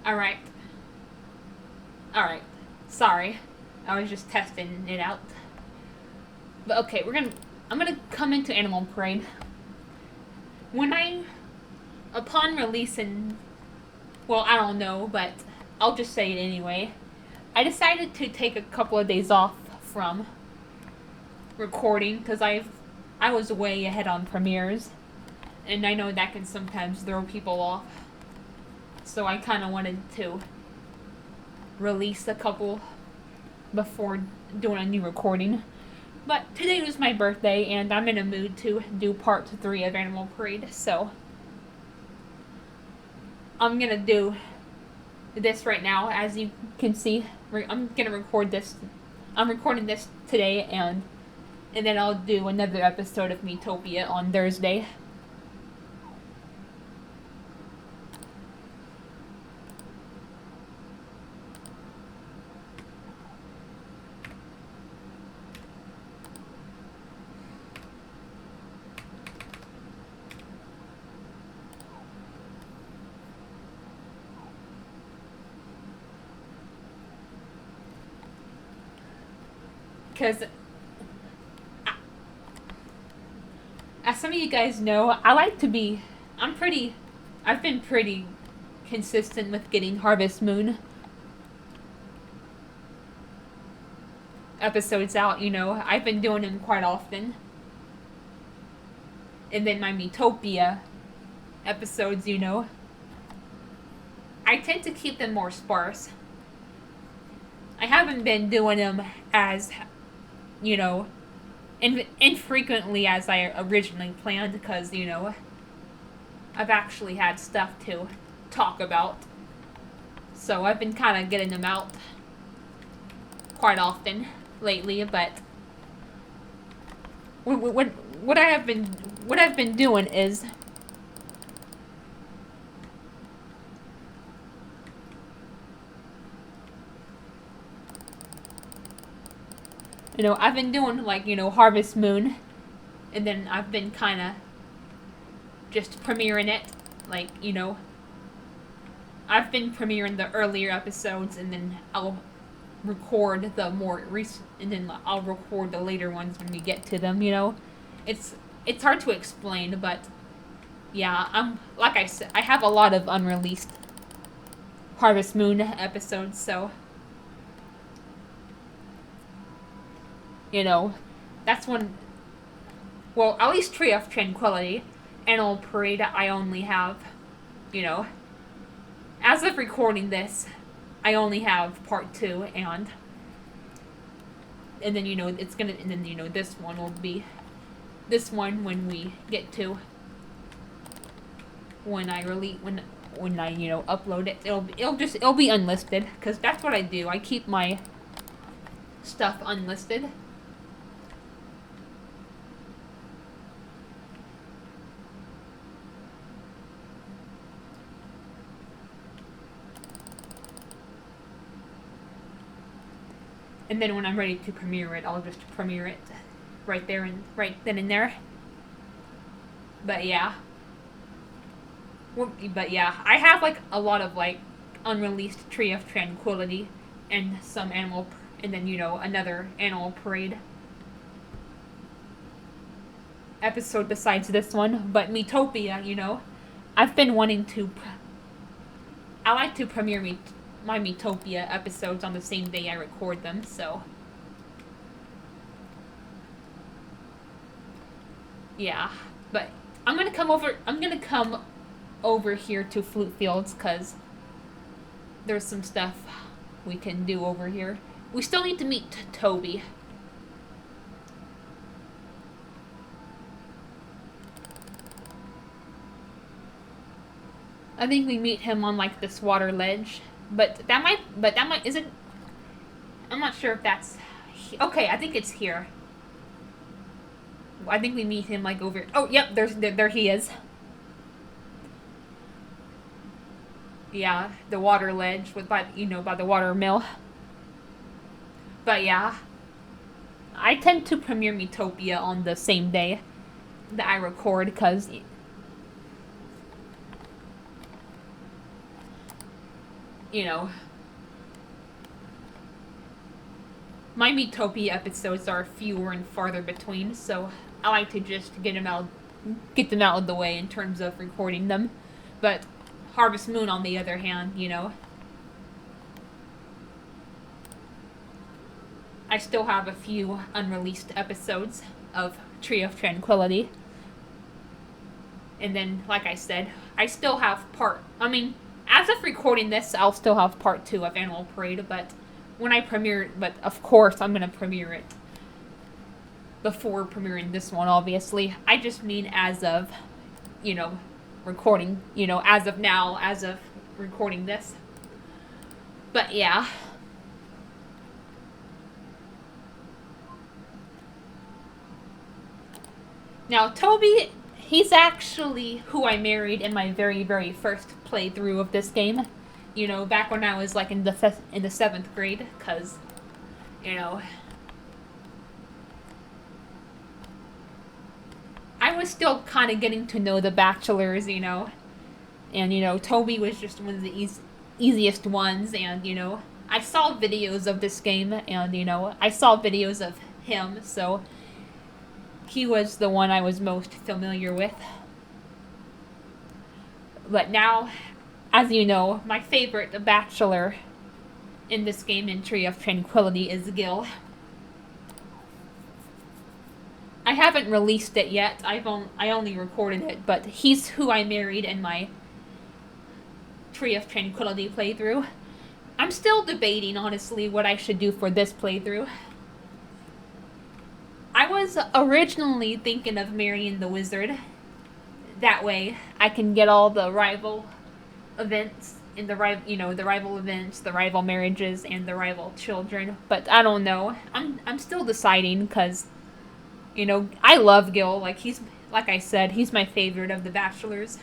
Alright. Alright. Sorry. I was just testing it out. But okay, I'm gonna come into Animal Parade. When I. Upon releasing. Well, I don't know, but I'll just say it anyway. I decided to take a couple of days off from recording because I was way ahead on premieres, and I know that can sometimes throw people off. So I kind of wanted to release a couple before doing a new recording. But today was my birthday, and I'm in a mood to do part 3 of Animal Parade, so I'm gonna do this right now. As you can see, I'm gonna record this. I'm recording this today, and then I'll do another episode of Miitopia on Thursday. Because, as some of you guys know, I've been pretty consistent with getting Harvest Moon episodes out, I've been doing them quite often. And then my Miitopia episodes, I tend to keep them more sparse. I haven't been doing them as, infrequently as I originally planned because, I've actually had stuff to talk about. So I've been kind of getting them out quite often lately, but what I've been doing is I've been doing Harvest Moon, and then I've been kind of just premiering it, I've been premiering the earlier episodes, and then I'll record the more recent, and then I'll record the later ones when we get to them. It's hard to explain, but yeah, like I said, I have a lot of unreleased Harvest Moon episodes, so that's one. Well, at least Tree of Tranquility, Animal Parade, I only have, as of recording this, I only have part 2, and then it's gonna, and then this one will be this one when we get to when I upload it. It'll be unlisted because that's what I do. I keep my stuff unlisted. And then when I'm ready to premiere it, I'll just premiere it right there and right then and there. But yeah. I have a lot of unreleased Tree of Tranquility and some and then another Animal Parade episode besides this one. But Miitopia, I've been wanting to. I like to premiere my Miitopia episodes on the same day I record them, so yeah. But I'm gonna come over here to Flute Fields because there's some stuff we can do over here. We still need to meet Toby. I think we meet him on this water ledge. But that might, is it? I'm not sure if that's, okay, I think it's here. I think we meet him over, oh, yep, there he is. Yeah, the water ledge by the water mill. But yeah, I tend to premiere Miitopia on the same day that I record because you know, my Miitopia episodes are fewer and farther between, so I like to just get them out of the way in terms of recording them. But Harvest Moon, on the other hand, I still have a few unreleased episodes of Tree of Tranquility. And then, like I said, I still have as of recording this, I'll still have part 2 of Animal Parade, but of course I'm going to premiere it before premiering this one, obviously. I just mean as of, recording, as of now, as of recording this. But yeah. Now, Toby, he's actually who I married in my very, very first playthrough of this game. Back when I was, in the 7th grade, because, I was still kind of getting to know the bachelors, and, Toby was just one of the easiest ones, and, I saw videos of this game, and, I saw videos of him, so he was the one I was most familiar with. But now, as you know, my favorite bachelor in this game, in Tree of Tranquility, is Gil. I haven't released it yet. I only recorded it, but he's who I married in my Tree of Tranquility playthrough. I'm still debating, honestly, what I should do for this playthrough. I was originally thinking of marrying the wizard. That way, I can get all the rival events in the rival events, the rival marriages, and the rival children. But I don't know. I'm still deciding because, I love Gil. Like I said, he's my favorite of the bachelors.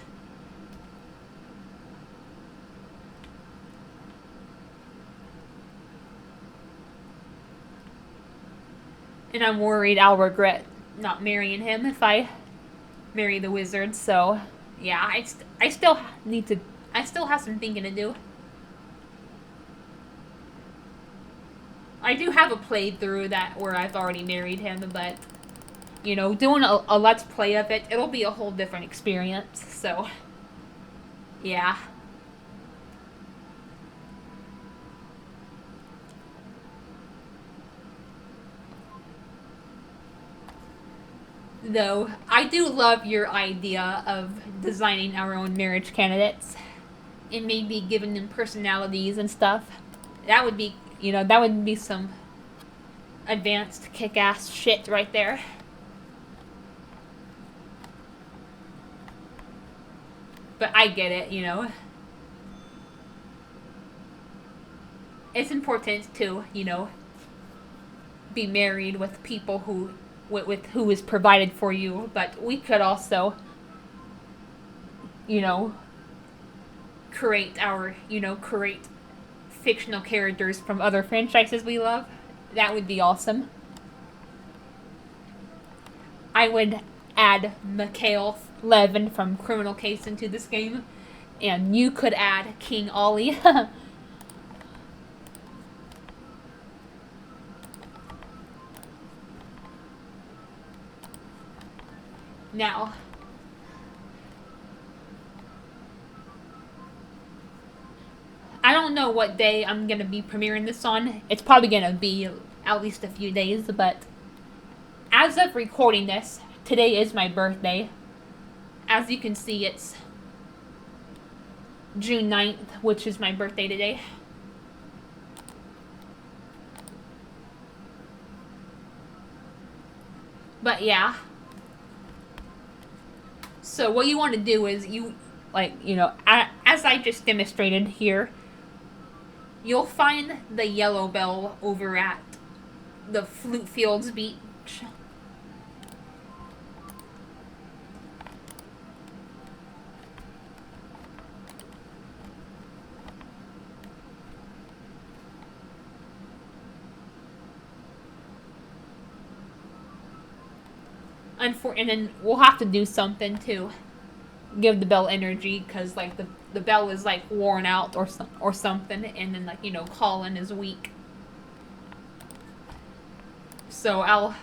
And I'm worried I'll regret not marrying him if I marry the wizard. So, yeah, I still have some thinking to do. I do have a playthrough where I've already married him, but, doing a let's play of it, it'll be a whole different experience. So, yeah. Though, I do love your idea of designing our own marriage candidates and maybe giving them personalities and stuff. That would be, some advanced kick-ass shit right there. But I get it, It's important to, be married with people who is provided for you, but we could also, create fictional characters from other franchises we love. That would be awesome. I would add Mikhail Levin from Criminal Case into this game, and you could add King Ollie. Now, I don't know what day I'm going to be premiering this on. It's probably going to be at least a few days, but as of recording this, today is my birthday. As you can see, it's June 9th, which is my birthday today. But yeah. So what you want to do is as I just demonstrated here, you'll find the yellow bell over at the Flute Fields Beach. And then we'll have to do something to give the bell energy, because the bell is like worn out or something, and then like Colin is weak. So I'll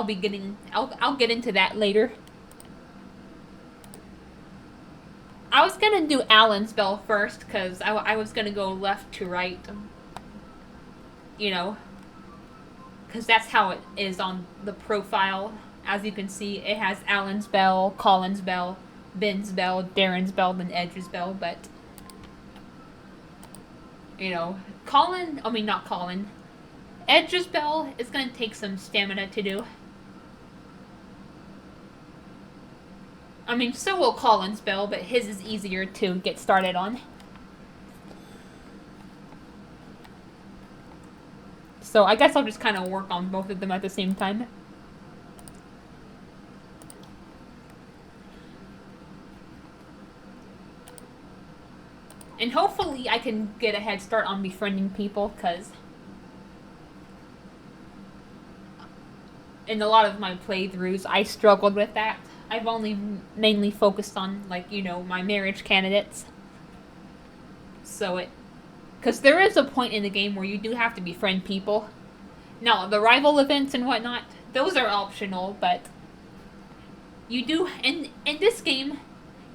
get into that later. I was gonna do Alan's bell first because I was gonna go left to right. Because that's how it is on the profile. As you can see, it has Alan's bell, Colin's bell, Ben's bell, Darren's bell, then Edge's bell. But not Colin. Edge's bell is gonna take some stamina to do. So will Colin's bell, but his is easier to get started on. So I guess I'll just kind of work on both of them at the same time. And hopefully I can get a head start on befriending people, because in a lot of my playthroughs, I struggled with that. I've only mainly focused on, my marriage candidates. Because there is a point in the game where you do have to befriend people. Now, the rival events and whatnot, those are optional, but you do, in this game,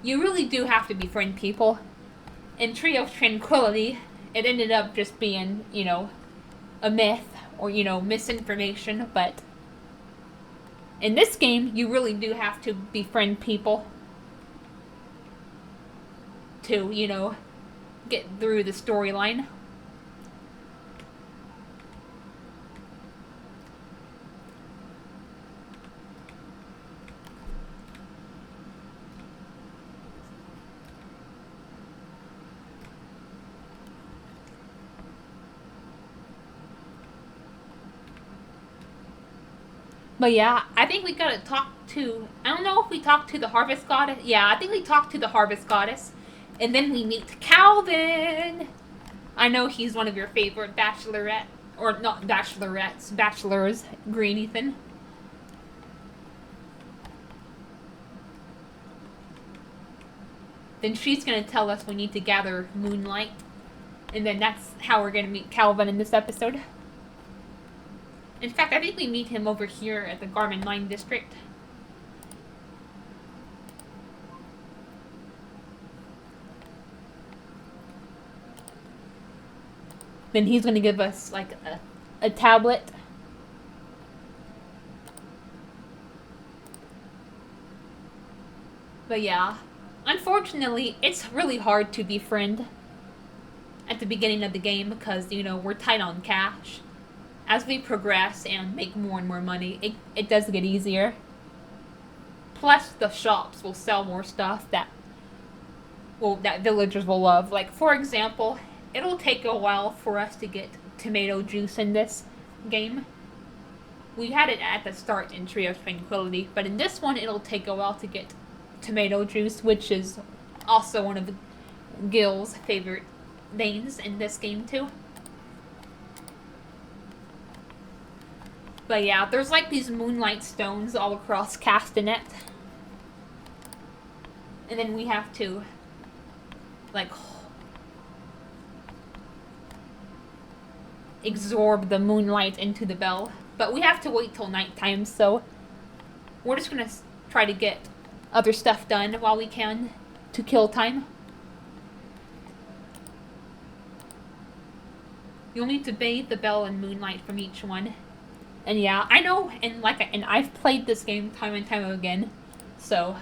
you really do have to befriend people. In Tree of Tranquility, it ended up just being, a myth or, misinformation, but in this game, you really do have to befriend people to, get through the storyline. But yeah, I think we gotta talk to... I don't know if we talked to the Harvest Goddess. Yeah, I think we talked to the Harvest Goddess. And then we meet Calvin! I know he's one of your favorite bachelorette... Or not bachelorettes. Bachelors. Green Ethan. Then she's gonna tell us we need to gather moonlight. And then that's how we're gonna meet Calvin in this episode. In fact, I think we meet him over here at the Garmin Mine District. Then he's going to give us, a tablet. But yeah, unfortunately, it's really hard to befriend at the beginning of the game because, we're tight on cash. As we progress and make more and more money, it does get easier. Plus, the shops will sell more stuff that villagers will love. Like, for example, it'll take a while for us to get tomato juice in this game. We had it at the start in Tree of Tranquility, but in this one, it'll take a while to get tomato juice, which is also one of Gil's favorite things in this game, too. But yeah, there's these moonlight stones all across Castanet. And then we have to, absorb the moonlight into the bell. But we have to wait till nighttime, so we're just gonna try to get other stuff done while we can to kill time. You'll need to bathe the bell in moonlight from each one. And yeah, I know, and I've played this game time and time again, so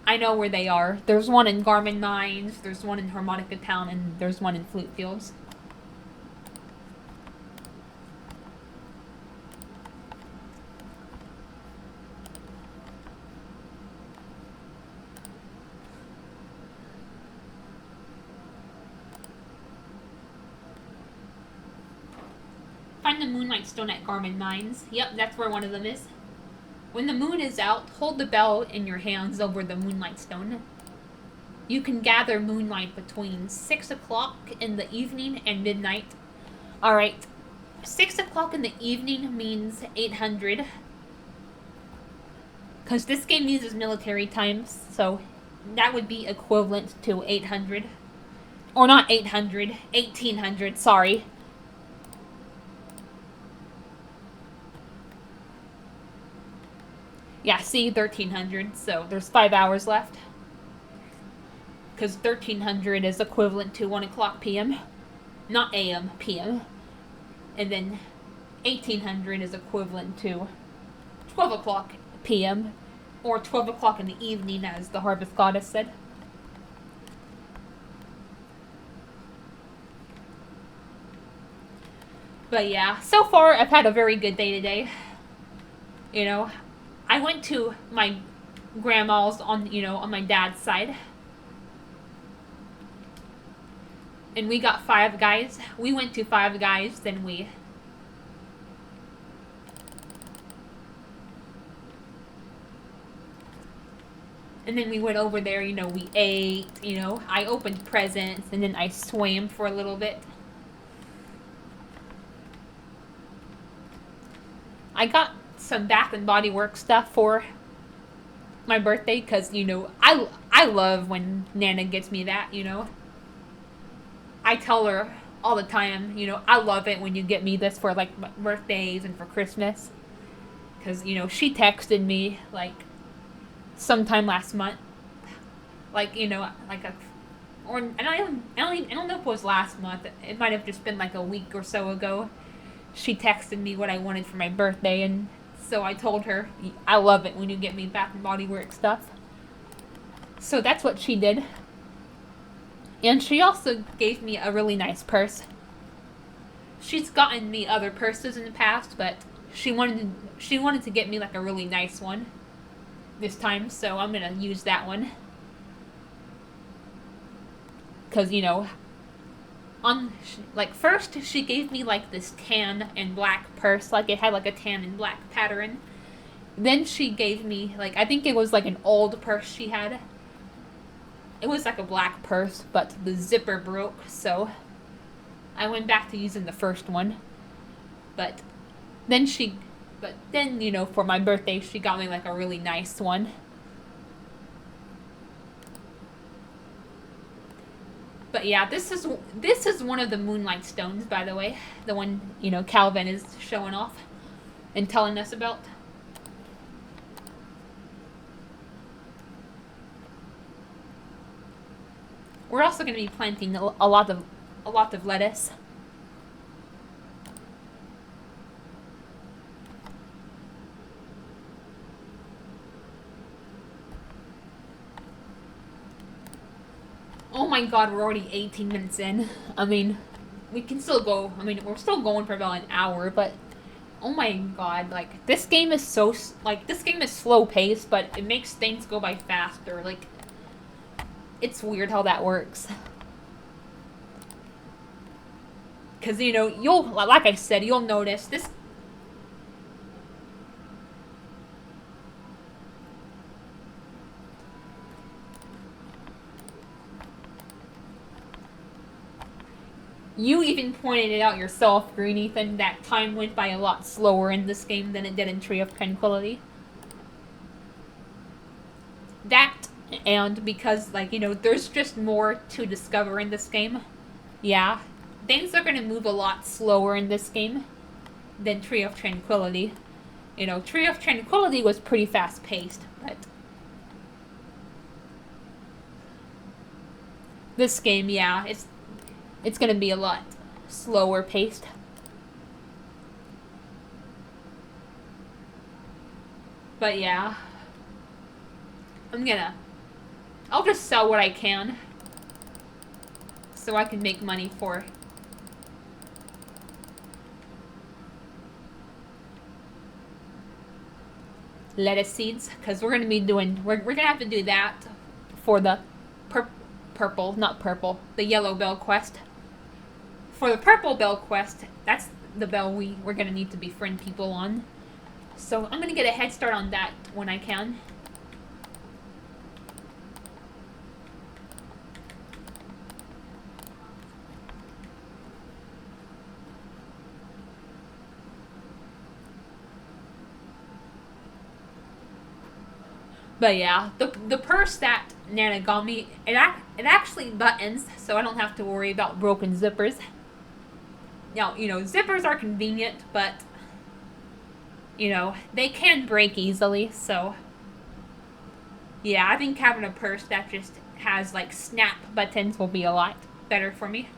I know where they are. There's one in Garmin Mines, there's one in Harmonica Town, and there's one in Flute Fields. Find the Moonlight Stone at Garmin Mines. Yep, that's where one of them is. When the moon is out, hold the bell in your hands over the Moonlight Stone. You can gather moonlight between 6 o'clock in the evening and midnight. Alright, 6 o'clock in the evening means 800. Because this game uses military times, so that would be equivalent to 800. Or not 800, 1800, sorry. Yeah, see, 1300, so there's 5 hours left. Because 1300 is equivalent to 1 o'clock p.m. Not a.m., p.m. And then 1800 is equivalent to 12 o'clock p.m. Or 12 o'clock in the evening, as the Harvest Goddess said. But yeah, so far I've had a very good day today. You know, I went to my grandma's on my dad's side. And we got Five Guys. We went to Five Guys, then we... And then we went over there, we ate, I opened presents, and then I swam for a little bit. I got some Bath and Body Works stuff for my birthday, because, I love when Nana gets me that, I tell her all the time, I love it when you get me this for, like, birthdays and for Christmas. Because, she texted me, like, sometime last month. Like, like a... Or, and I don't know if it was last month. It might have just been, like, a week or so ago. She texted me what I wanted for my birthday, and so I told her, I love it when you get me Bath and Body Works stuff. So that's what she did. And she also gave me a really nice purse. She's gotten me other purses in the past, but she wanted to get me like a really nice one this time, so I'm gonna use that one. Cause first she gave me like this tan and black purse, like it had like a tan and black pattern. Then she gave me like, I think it was like an old purse she had. It was like a black purse, but the zipper broke, so I went back to using the first one. But then for my birthday, she got me like a really nice one. But yeah, this is one of the Moonlight Stones, by the way. The one, Calvin is showing off and telling us about. We're also going to be planting a lot of lettuce. Oh my god, we're already 18 minutes in. I mean, we can still go. I mean, we're still going for about an hour, but oh my god, like this game is slow paced, but it makes things go by faster. Like, it's weird how that works. Because, like I said, you'll notice this. You even pointed it out yourself, Green Ethan, that time went by a lot slower in this game than it did in Tree of Tranquility. That, and because, there's just more to discover in this game. Yeah, things are going to move a lot slower in this game than Tree of Tranquility. Tree of Tranquility was pretty fast-paced, but this game, yeah, it's going to be a lot slower paced. But yeah, I'll just sell what I can so I can make money for lettuce seeds, because we're going to be doing, we're going to have to do that for the the yellow bell quest. For the purple bell quest, that's the bell we're going to need to befriend people on. So I'm going to get a head start on that when I can. But yeah, the purse that Nana got me, it actually buttons, so I don't have to worry about broken zippers. Now, zippers are convenient, but they can break easily, so yeah, I think having a purse that just has like snap buttons will be a lot better for me.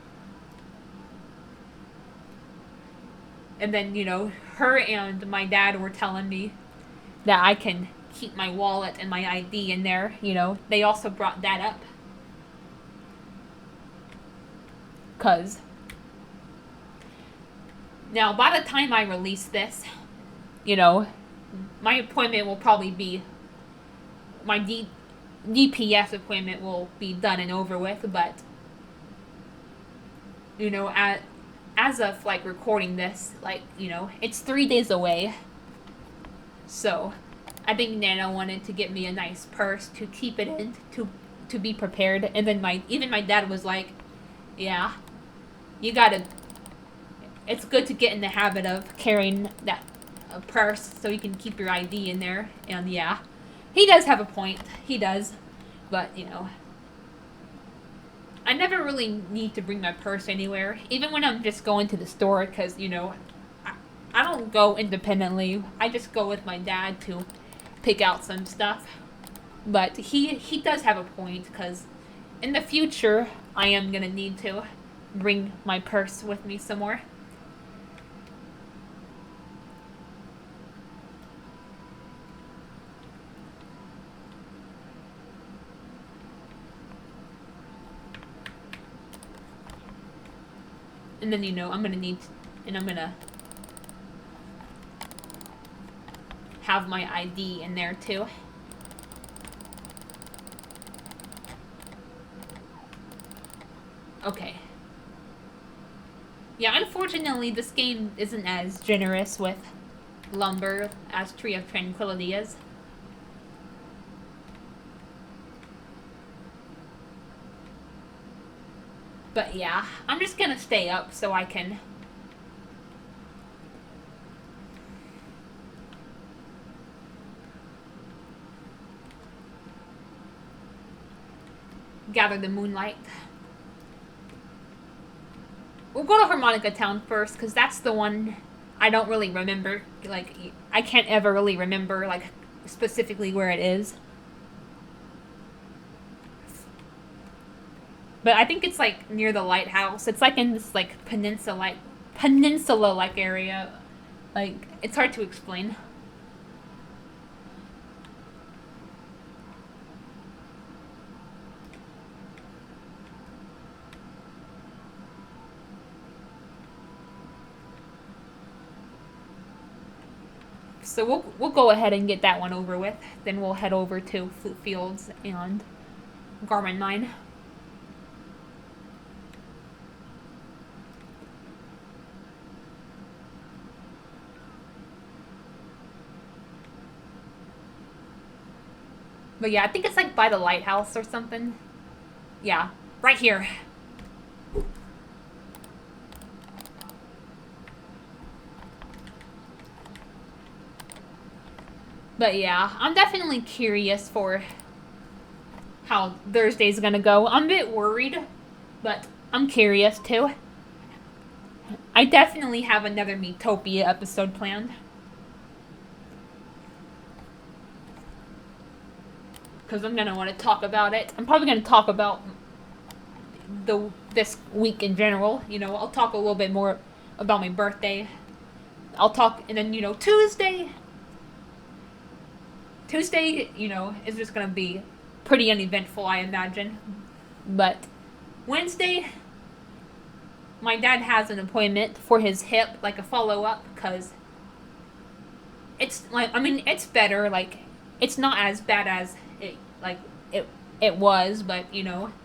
And then, her and my dad were telling me that I can keep my wallet and my ID in there. They also brought that up. Because now, by the time I release this, my appointment will probably be, my DPS appointment will be done and over with, but, as of, like, recording this, like, it's 3 days away. So, I think Nana wanted to get me a nice purse to keep it in, to be prepared. And then even my dad was like, yeah, you gotta, it's good to get in the habit of carrying that purse so you can keep your ID in there. And yeah, he does have a point. He does. But, I never really need to bring my purse anywhere, even when I'm just going to the store, because, I don't go independently. I just go with my dad to pick out some stuff. But he does have a point, because in the future, I am going to need to bring my purse with me somewhere. And then, I'm going to need, and I'm going to have my ID in there too. Okay. Yeah, unfortunately, this game isn't as generous with lumber as Tree of Tranquility is. But yeah, I'm just gonna stay up so I can gather the moonlight. We'll go to Harmonica Town first, because that's the one I don't really remember. Like, I can't ever really remember, like, specifically where it is. But I think it's, like, near the lighthouse. It's, like, in this, like, peninsula-like area. Like, it's hard to explain. So we'll go ahead and get that one over with. Then we'll head over to Flute Fields and Garmin Mine. But yeah, I think it's like by the lighthouse or something. Yeah, right here. But yeah, I'm definitely curious for how Thursday's gonna go. I'm a bit worried, but I'm curious too. I definitely have another Miitopia episode planned. Because I'm gonna want to talk about it. I'm probably gonna talk about this week in general. I'll talk a little bit more about my birthday. I'll talk, and then Tuesday, is just gonna be pretty uneventful, I imagine. But Wednesday, my dad has an appointment for his hip, like a follow-up, because it's like, it's better. Like, it's not as bad as it was, but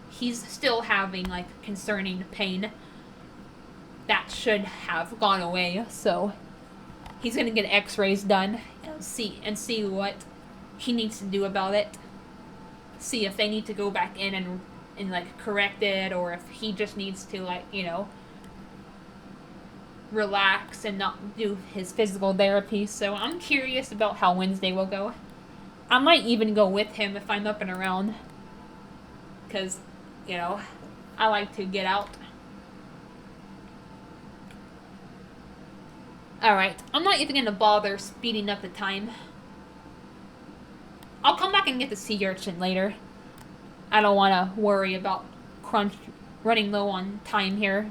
he's still having like concerning pain that should have gone away. So he's gonna get X-rays done and see what he needs to do about it. See if they need to go back in and like correct it, or if he just needs to like relax and not do his physical therapy. So I'm curious about how Wednesday will go. I might even go with him if I'm up and around. Because, you know, I like to get out. Alright, I'm not even gonna bother speeding up the time. I'll come back and get the sea urchin later. I don't want to worry about running low on time here.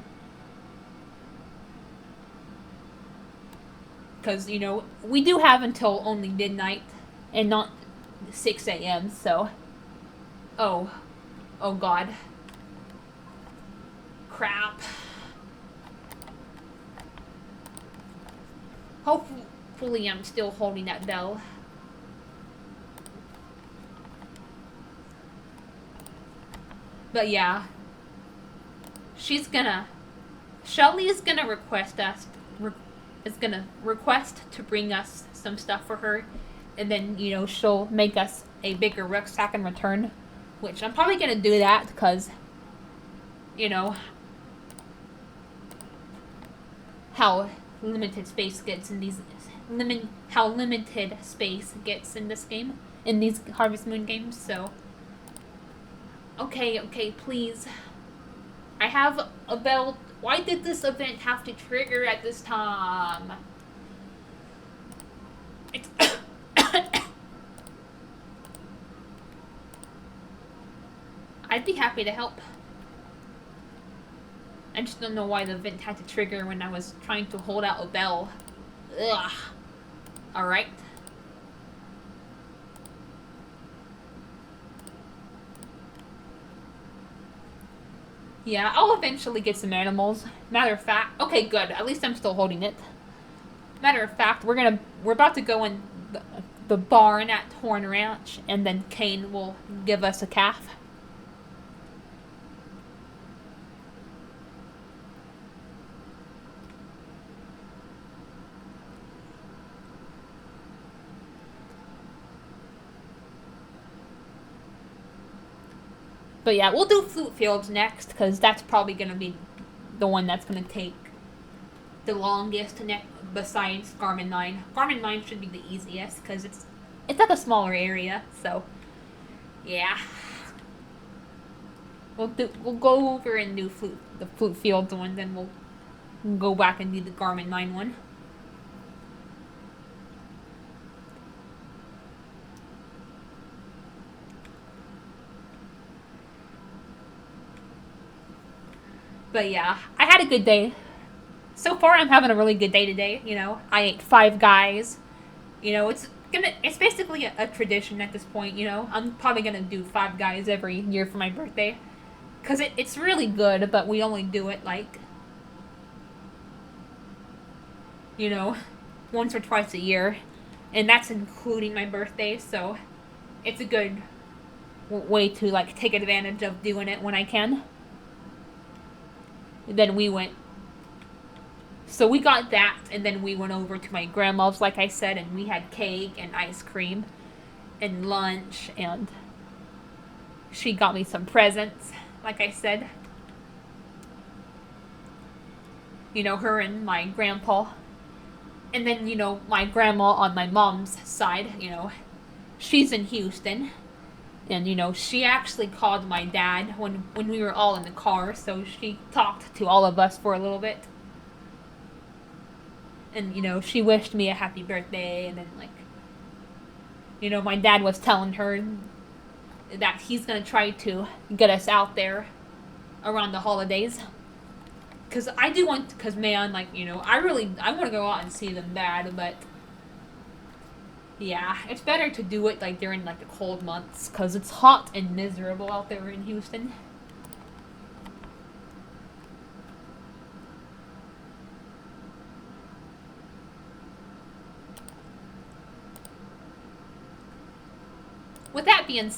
Because, you know, we do have until only midnight and not 6 a.m., so... Oh. Oh, God. Crap. Hopefully I'm still holding that bell. But yeah. Shelly is gonna request to bring us some stuff for her. And then, you know, she'll make us a bigger rucksack in return. Which I'm probably gonna do that because, you know, how limited space gets in these... how limited space gets in this game. In these Harvest Moon games, so... Okay, please. I have a bell. Why did this event have to trigger at this time? It's... I'd be happy to help. I just don't know why the event had to trigger when I was trying to hold out a bell. Ugh. Alright. Yeah, I'll eventually get some animals. Matter of fact... Okay, good. At least I'm still holding it. Matter of fact, we're about to go in the barn at Horn Ranch, and then Kane will give us a calf. But yeah, we'll do Flute Fields next, because that's probably going to be the one that's going to take the longest besides Garmin 9. Garmin 9 should be the easiest, because it's like a smaller area, so yeah. We'll go over and do the Flute Fields one, then we'll go back and do the Garmin 9 one. But yeah, I had a good day. So far, I'm having a really good day today, you know. I ate 5 Guys. You know, it's basically a tradition at this point, you know. I'm probably gonna do 5 Guys every year for my birthday. Because it's really good, but we only do it, like, you know, once or twice a year. And that's including my birthday, so it's a good way to, like, take advantage of doing it when I can. Then we went... So we got that, and then we went over to my grandma's, like I said, and we had cake and ice cream and lunch, and she got me some presents, like I said. You know, her and my grandpa. And then, you know, my grandma on my mom's side, you know, she's in Houston. And, you know, she actually called my dad when we were all in the car, so she talked to all of us for a little bit. And, you know, she wished me a happy birthday, and then, like, you know, my dad was telling her that he's gonna try to get us out there around the holidays. Because I do want, because, man, like, you know, I want to go out and see them bad, but... Yeah, it's better to do it, like, during, like, the cold months, because it's hot and miserable out there in Houston. With that being...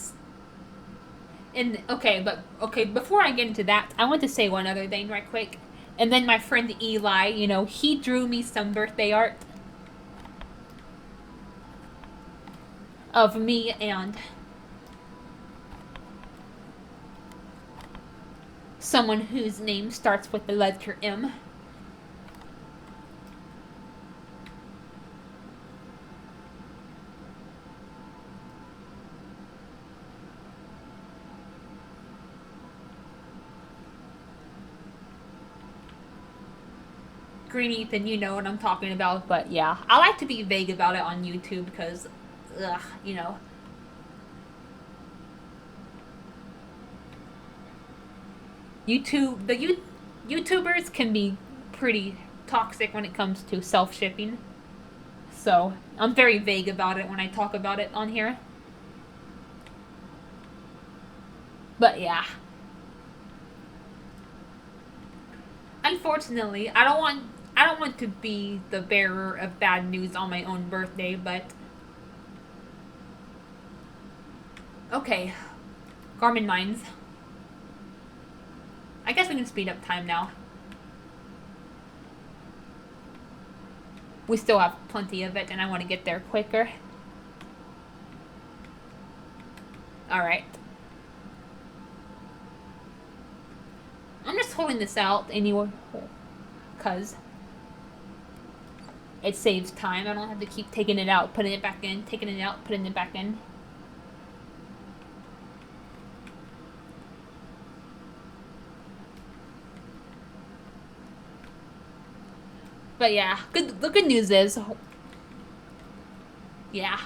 Okay, before I get into that, I want to say one other thing right quick. And then my friend Eli, you know, he drew me some birthday art of me and someone whose name starts with the letter M. Green Ethan, you know what I'm talking about. But yeah, I like to be vague about it on YouTube because, ugh, you know. YouTubers can be pretty toxic when it comes to self-shipping. So, I'm very vague about it when I talk about it on here. But yeah. Unfortunately, I don't want to be the bearer of bad news on my own birthday, but okay. Garmin Mines. I guess we can speed up time now. We still have plenty of it, and I want to get there quicker. Alright. I'm just holding this out anyway, because it saves time. I don't have to keep taking it out, putting it back in, taking it out, putting it back in. But yeah, the good news is, yeah,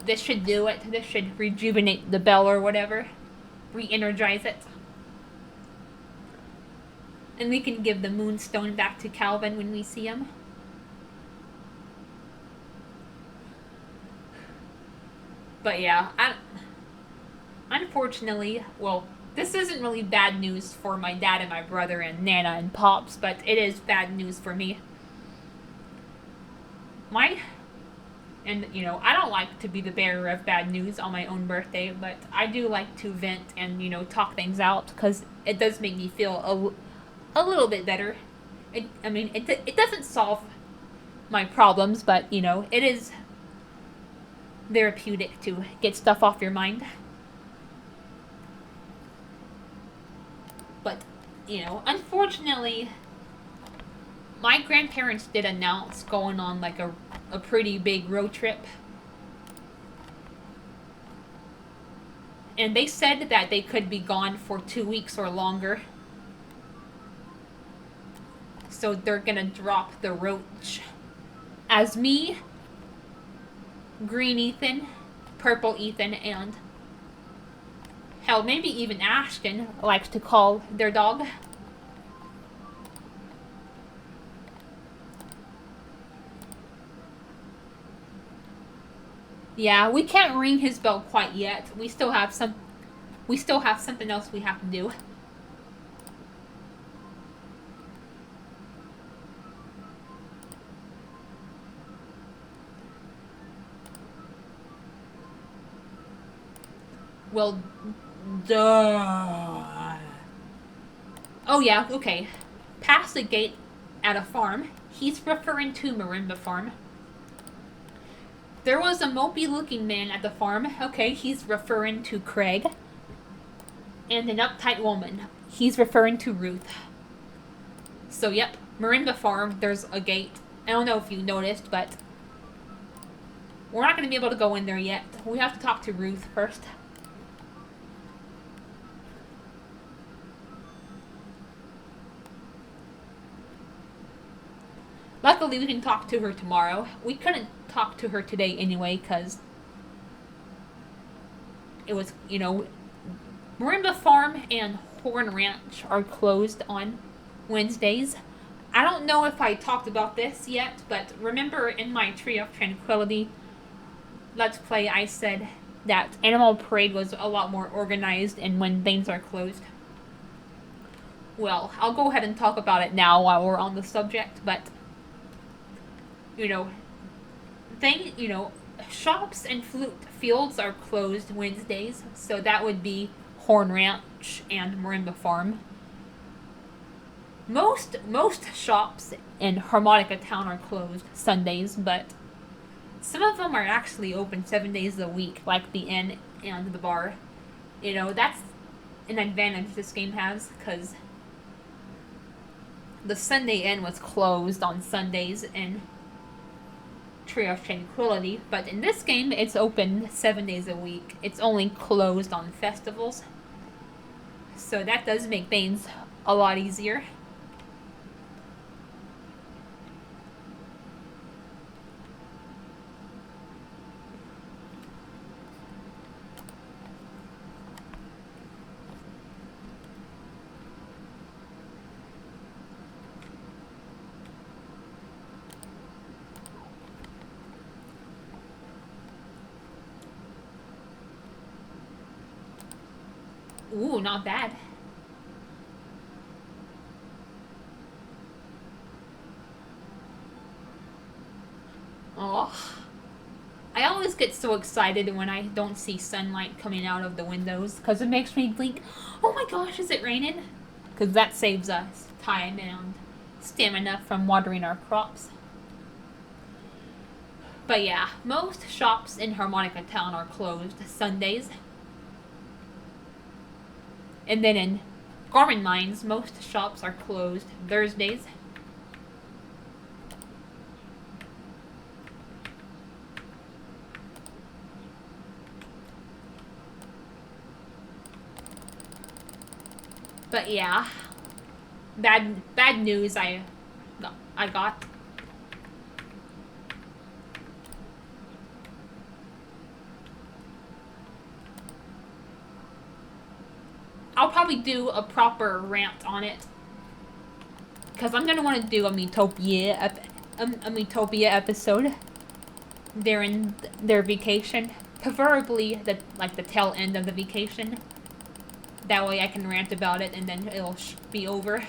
this should do it. This should rejuvenate the bell or whatever. Re-energize it. And we can give the Moonstone back to Calvin when we see him. But yeah, unfortunately, well, this isn't really bad news for my dad and my brother and Nana and Pops, but it is bad news for me. And you know, I don't like to be the bearer of bad news on my own birthday, but I do like to vent and, you know, talk things out because it does make me feel a little bit better. It doesn't solve my problems, but, you know, it is therapeutic to get stuff off your mind. But, you know, unfortunately, my grandparents did announce going on like a pretty big road trip. And they said that they could be gone for 2 weeks or longer. So they're gonna drop the roach. As me, Green Ethan, Purple Ethan, and hell, maybe even Ashton likes to call their dog. Yeah, we can't ring his bell quite yet. We still have something else we have to do. Well, duh. Oh yeah, okay. Past the gate at a farm. He's referring to Marimba Farm. There was a mopey-looking man at the farm. Okay, he's referring to Craig. And an uptight woman. He's referring to Ruth. So, yep, Marimba Farm, there's a gate. I don't know if you noticed, but we're not going to be able to go in there yet. We have to talk to Ruth first. Luckily, we can talk to her tomorrow. We couldn't talk to her today anyway, because it was, you know, Marimba Farm and Horn Ranch are closed on Wednesdays. I don't know if I talked about this yet, but remember in my Tree of Tranquility Let's Play, I said that Animal Parade was a lot more organized and when things are closed. Well, I'll go ahead and talk about it now while we're on the subject, but you know, shops and flute fields are closed Wednesdays, so that would be Horn Ranch and Marimba Farm. Most shops in Harmonica Town are closed Sundays, but some of them are actually open 7 days a week, like the inn and the bar. You know, that's an advantage this game has, because the Sunday Inn was closed on Sundays in Tree of Tranquility, but in this game, it's open 7 days a week. It's only closed on festivals. So that does make things a lot easier. Ooh, not bad. Oh, I always get so excited when I don't see sunlight coming out of the windows because it makes me think, oh my gosh, is it raining? Because that saves us time and stamina from watering our crops. But yeah, most shops in Harmonica Town are closed Sundays. And then in Garmin Mines, most shops are closed Thursdays. But yeah, bad news I got. I'll probably do a proper rant on it because I'm gonna want to do a Miitopia episode during their vacation, preferably the tail end of the vacation. That way I can rant about it and then it'll be over.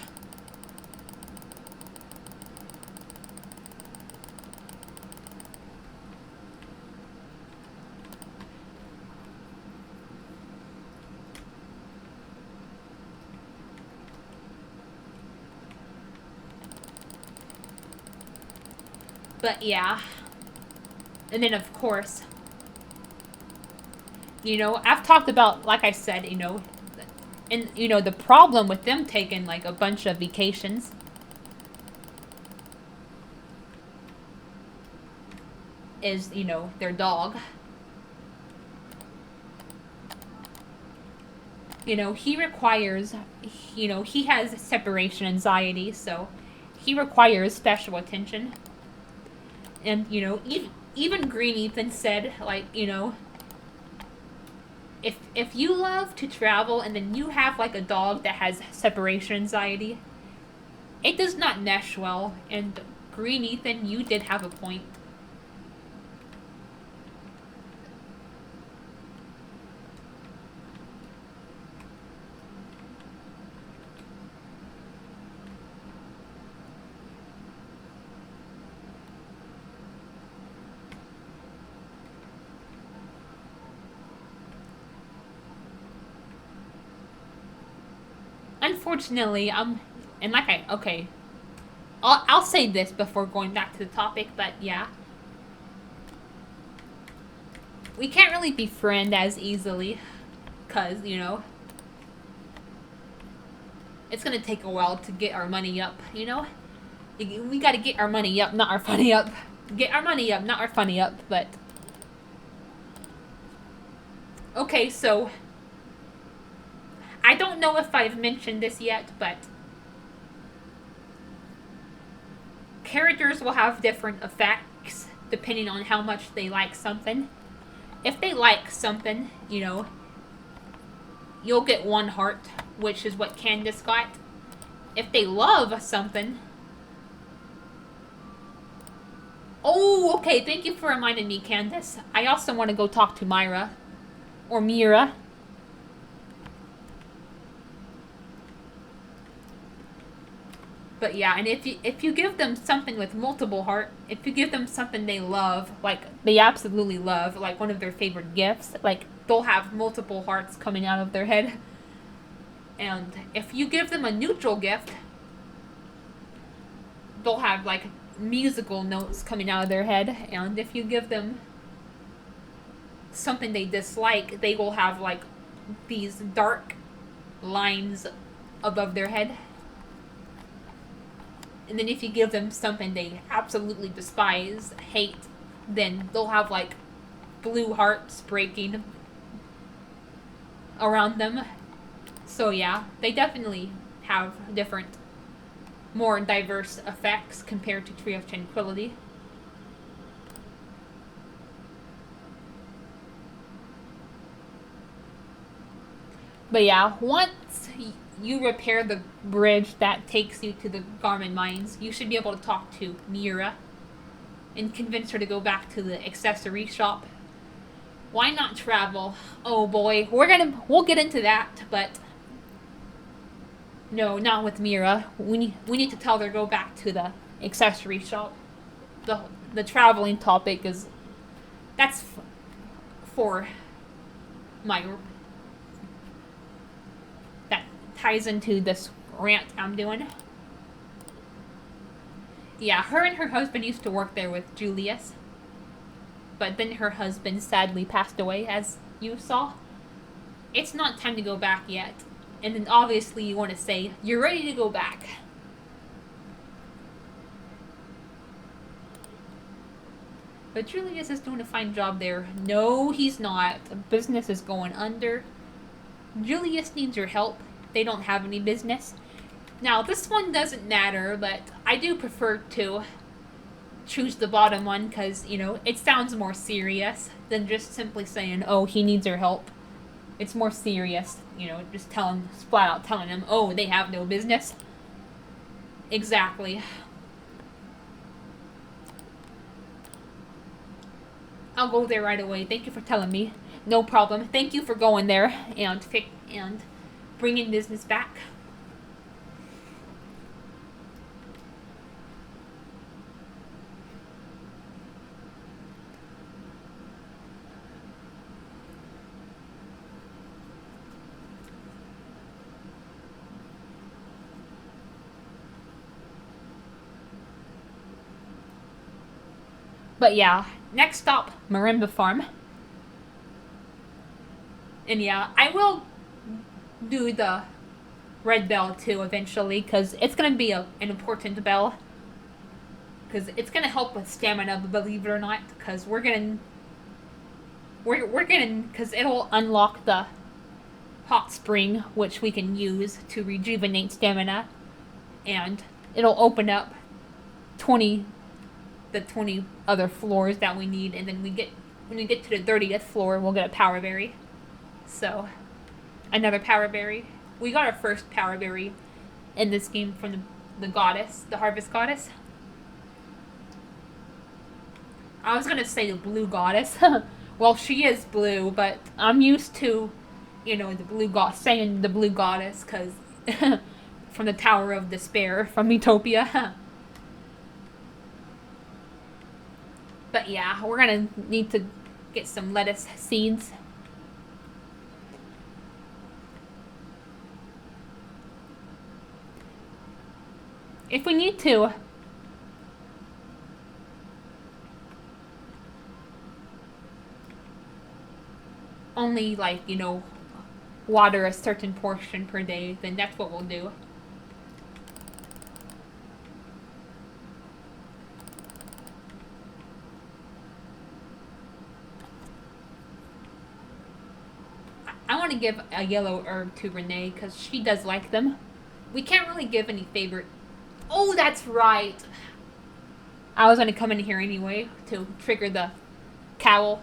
But yeah. And then of course, I've talked about, like I said, and the problem with them taking like a bunch of vacations is, their dog. He requires, he has separation anxiety, so he requires special attention. And, even Green Ethan said, like, if you love to travel and then you have like a dog that has separation anxiety, it does not mesh well. And Green Ethan, you did have a point. Unfortunately, and okay, I'll say this before going back to the topic, but yeah, we can't really befriend as easily, cause it's gonna take a while to get our money up. We gotta get our money up, not our funny up. Get our money up, not our funny up. But okay, so I don't know if I've mentioned this yet, but characters will have different effects depending on how much they like something. If they like something, you'll get 1 heart, which is what Candace got. If they love something... Oh, okay, thank you for reminding me, Candace. I also want to go talk to Myra. Or Mira. But yeah, and if you give them something with multiple heart, if you give them something they love, like they absolutely love, like one of their favorite gifts, like they'll have multiple hearts coming out of their head. And if you give them a neutral gift, they'll have like musical notes coming out of their head. And if you give them something they dislike, they will have like these dark lines above their head. And then if you give them something they absolutely despise, hate, then they'll have like blue hearts breaking around them. So yeah, they definitely have different, more diverse effects compared to Tree of Tranquility. But yeah, once you repair the bridge that takes you to the Garmin Mines, you should be able to talk to Mira and convince her to go back to the accessory shop. Why not travel? Oh boy, we'll get into that, but no, not with Mira. We need to tell her to go back to the accessory shop. The traveling topic is that's for my that ties into this rant I'm doing. Yeah, her and her husband used to work there with Julius, but then her husband sadly passed away, as you saw. It's not time to go back yet. And then obviously you want to say, you're ready to go back. But Julius is doing a fine job there. No, he's not. The business is going under. Julius needs your help. They don't have any business. Now, this one doesn't matter, but I do prefer to choose the bottom one because, it sounds more serious than just simply saying, oh, he needs your help. It's more serious, just flat out telling him, oh, they have no business. Exactly. I'll go there right away. Thank you for telling me. No problem. Thank you for going there and bringing business back. But yeah, next stop, Marimba Farm. And yeah, I will do the red bell too eventually, because it's going to be an important bell. Because it's going to help with stamina, believe it or not, because because it'll unlock the hot spring, which we can use to rejuvenate stamina, and it'll open up 20 other floors that we need, and then when we get to the 30th floor, we'll get a power berry. So, another power berry. We got our first power berry in this game from the goddess, the harvest goddess. I was gonna say the blue goddess. Well, she is blue, but I'm used to, saying the blue goddess, because from the Tower of Despair from Utopia. But yeah, we're gonna need to get some lettuce seeds. If we need to. Only, water a certain portion per day, then that's what we'll do. I want to give a yellow herb to Renee, because she does like them. We can't really give any favorite. Oh, that's right. I was going to come in here anyway to trigger the cowl.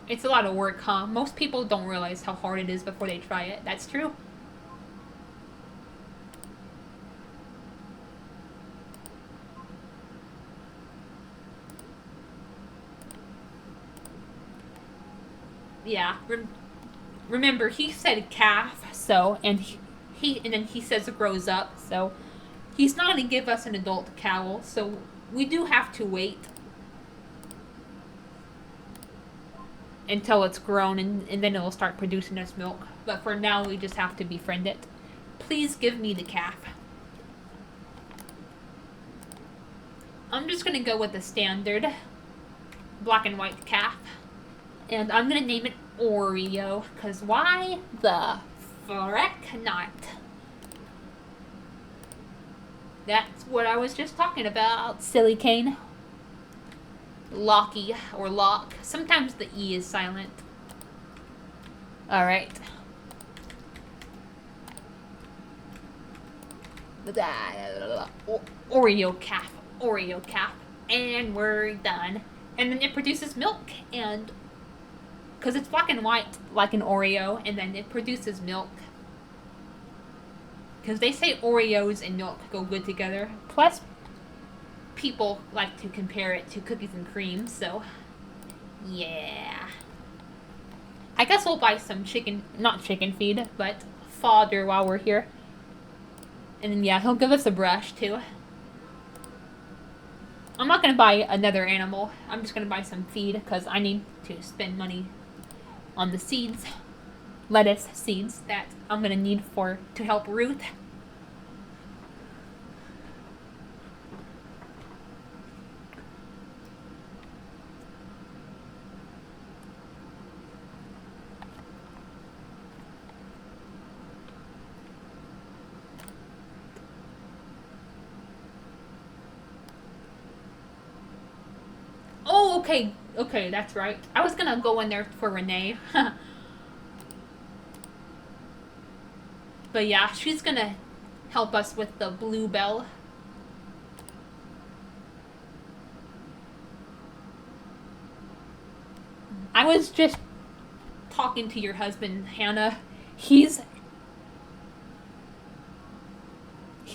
It's a lot of work, huh? Most people don't realize how hard it is before they try it. That's true. Yeah. Remember, he said calf, so, and then he says it grows up, so he's not going to give us an adult cowl, so we do have to wait until it's grown, and then it'll start producing us milk. But for now, we just have to befriend it. Please give me the calf. I'm just gonna go with the standard black and white calf. And I'm gonna name it Oreo, because why the frick not? That's what I was just talking about, silly Kane. Locky, or lock. Sometimes the E is silent. Alright. Oreo calf. And we're done. And then it produces milk, and because it's black and white like an Oreo, and then it produces milk. Because they say Oreos and milk go good together. Plus, people like to compare it to cookies and cream, so yeah. I guess we'll buy some not chicken feed, but fodder while we're here. And then yeah, he'll give us a brush too. I'm not going to buy another animal. I'm just going to buy some feed because I need to spend money on the seeds. Lettuce seeds that I'm going to need to help Ruth. Oh, okay. Okay, that's right. I was gonna go in there for Renee. But yeah, she's gonna help us with the bluebell. I was just talking to your husband, Hannah. He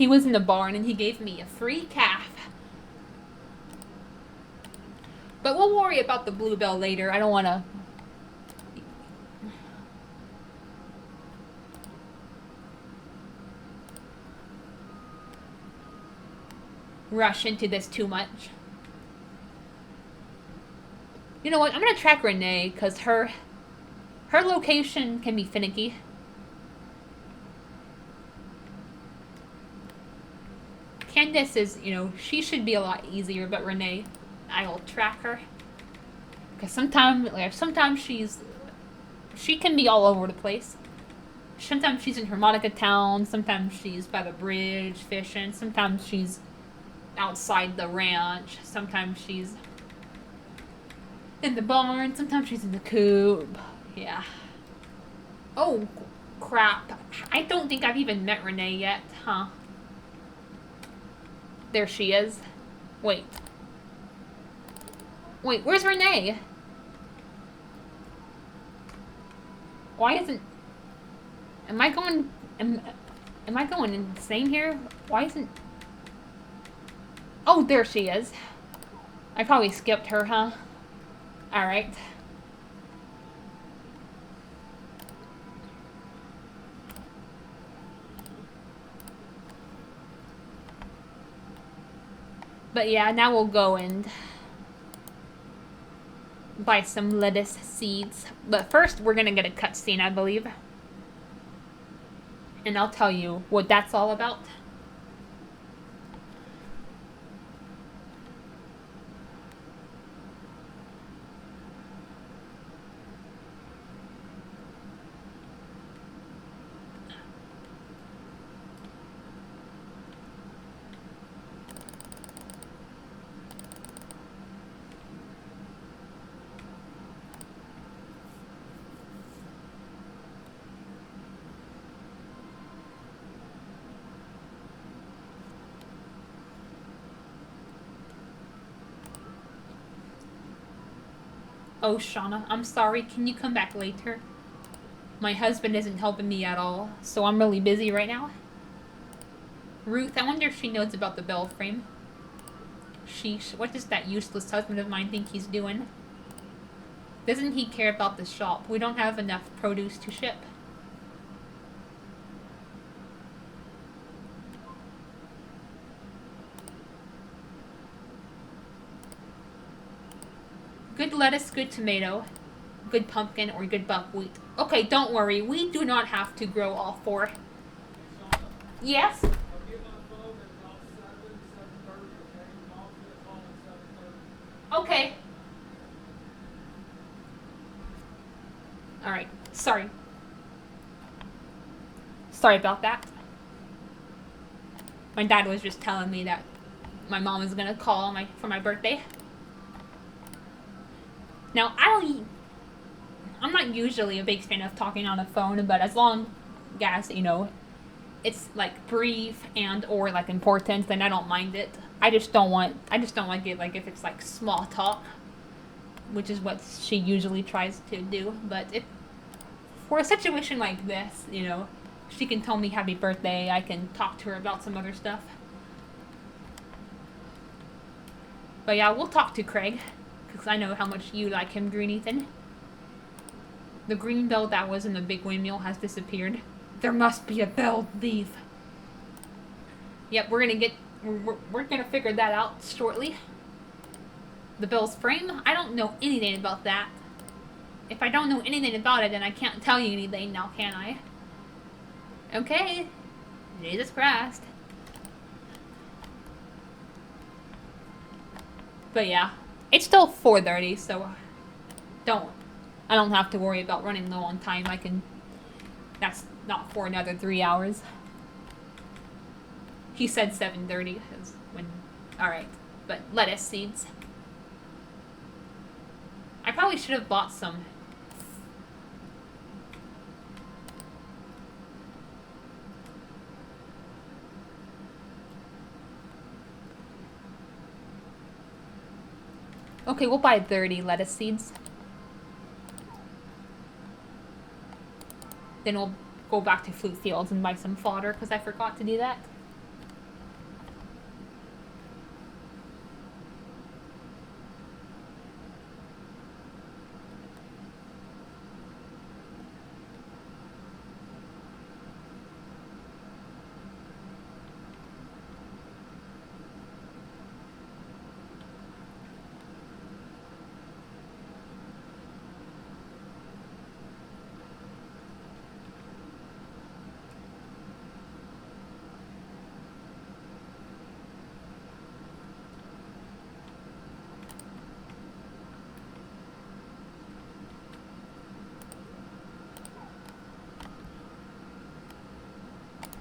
was in the barn and he gave me a free calf. But we'll worry about the bluebell later. I don't want to... rush into this too much. You know what? I'm going to track Renee because her location can be finicky. Candace is, she should be a lot easier, but Renee... I will track her. Because sometimes she can be all over the place. Sometimes she's in Harmonica Town, sometimes she's by the bridge fishing, sometimes she's outside the ranch, sometimes she's in the barn, sometimes she's in the coop. Yeah. Oh, crap. I don't think I've even met Renee yet, huh? There she is. Wait, where's Renee? Why isn't... Am I going insane here? Why isn't... Oh, there she is. I probably skipped her, huh? Alright. But yeah, now we'll go and buy some lettuce seeds. But first, we're gonna get a cutscene, I believe. And I'll tell you what that's all about. Oh, Shauna, I'm sorry. Can you come back later? My husband isn't helping me at all, so I'm really busy right now. Ruth, I wonder if she knows about the bell frame. Sheesh, what does that useless husband of mine think he's doing? Doesn't he care about the shop? We don't have enough produce to ship. Good lettuce, good tomato, good pumpkin, or good buckwheat. Okay, don't worry. We do not have to grow all four. Yes? Okay. Alright. Sorry. Sorry about that. My dad was just telling me that my mom is gonna call for my birthday. Now, I'm not usually a big fan of talking on the phone, but as long as, it's like brief and or like important, then I don't mind it. I just don't like it like if it's like small talk. which is what she usually tries to do. But if for a situation like this, you know, she can tell me happy birthday, I can talk to her about some other stuff. But yeah, we'll talk to Craig, because I know how much you like him, Green Ethan. The green bell that was in the big windmill has disappeared. There must be a bell thief. Yep, we're gonna figure that out shortly. The bell's frame? I don't know anything about that. If I don't know anything about it, then I can't tell you anything now, can I? Okay. Jesus Christ. But yeah, it's still 4:30, so I don't have to worry about running low on time. That's not for another 3 hours. He said 7:30 is when, alright, but lettuce seeds. I probably should have bought some. Okay, we'll buy 30 lettuce seeds. Then we'll go back to Flute Fields and buy some fodder, because I forgot to do that.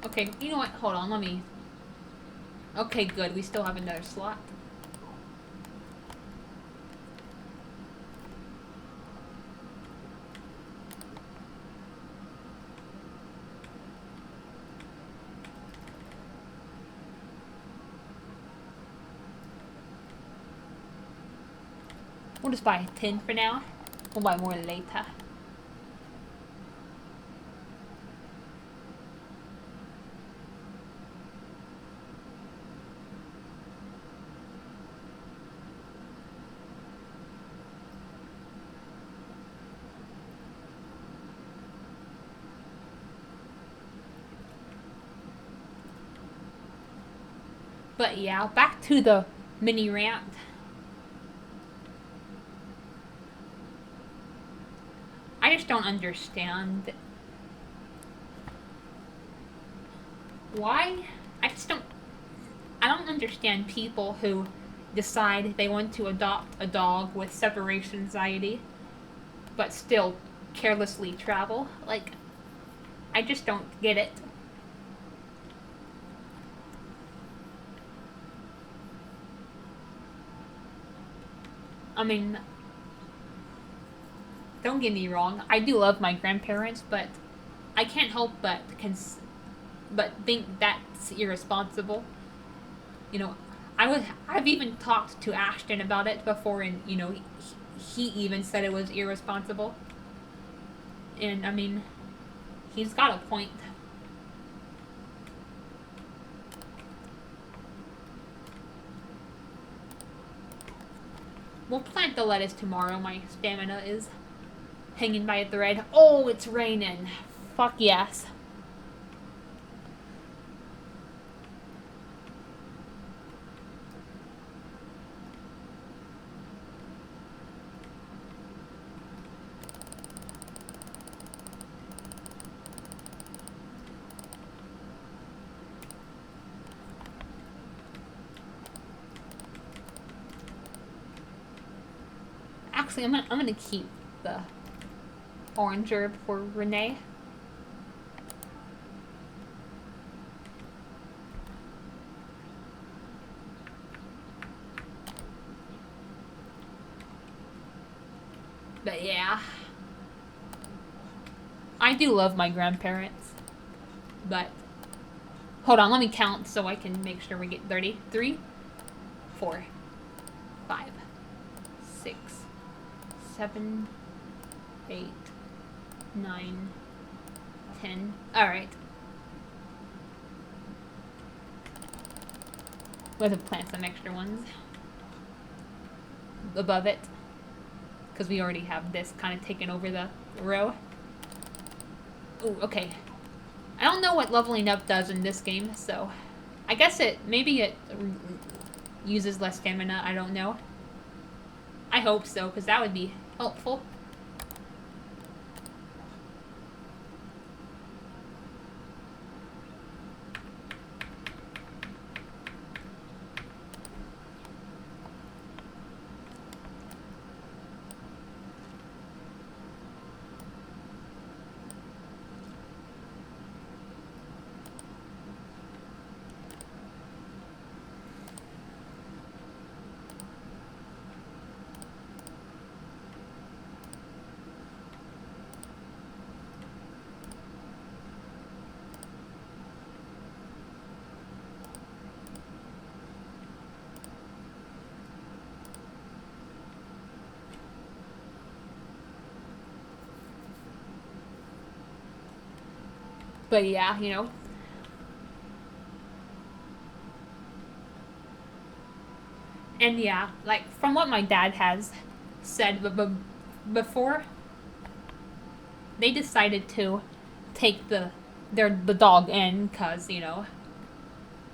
Okay, you know what? Hold on, let me... Okay, good. We still have another slot. We'll just buy 10 for now. We'll buy more later. But yeah, back to the mini rant. I just don't understand why. I don't understand people who decide they want to adopt a dog with separation anxiety, but still carelessly travel. Like, I just don't get it. I mean, don't get me wrong, I do love my grandparents, but I can't help but think that's irresponsible. You know, I've even talked to Ashton about it before, and you know, he even said it was irresponsible. And I mean, he's got a point. We'll plant the lettuce tomorrow. My stamina is hanging by a thread. Oh, it's raining. Fuck yes. Actually, I'm gonna keep the orange herb for Renee. But yeah, I do love my grandparents. But hold on, let me count so I can make sure we get 33, 4, 5, 6, 7, 8, 9, 10. Alright. We'll have to plant some extra ones above it, because we already have this kind of taken over the row. Ooh, okay. I don't know what leveling up does in this game, so I guess maybe it uses less stamina, I don't know. I hope so, because that would be helpful. But yeah, you know. And yeah, like, from what my dad has said before, they decided to take the dog in because, you know,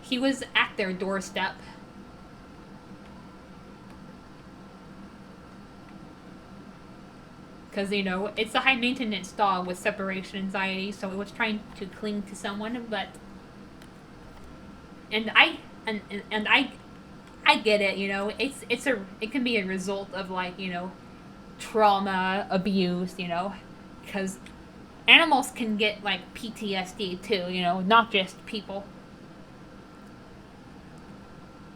he was at their doorstep. Because, you know, it's a high-maintenance dog with separation anxiety, so it was trying to cling to someone, but... And I get it, you know, it can be a result of, like, you know, trauma, abuse, you know, because animals can get, like, PTSD too, you know, not just people.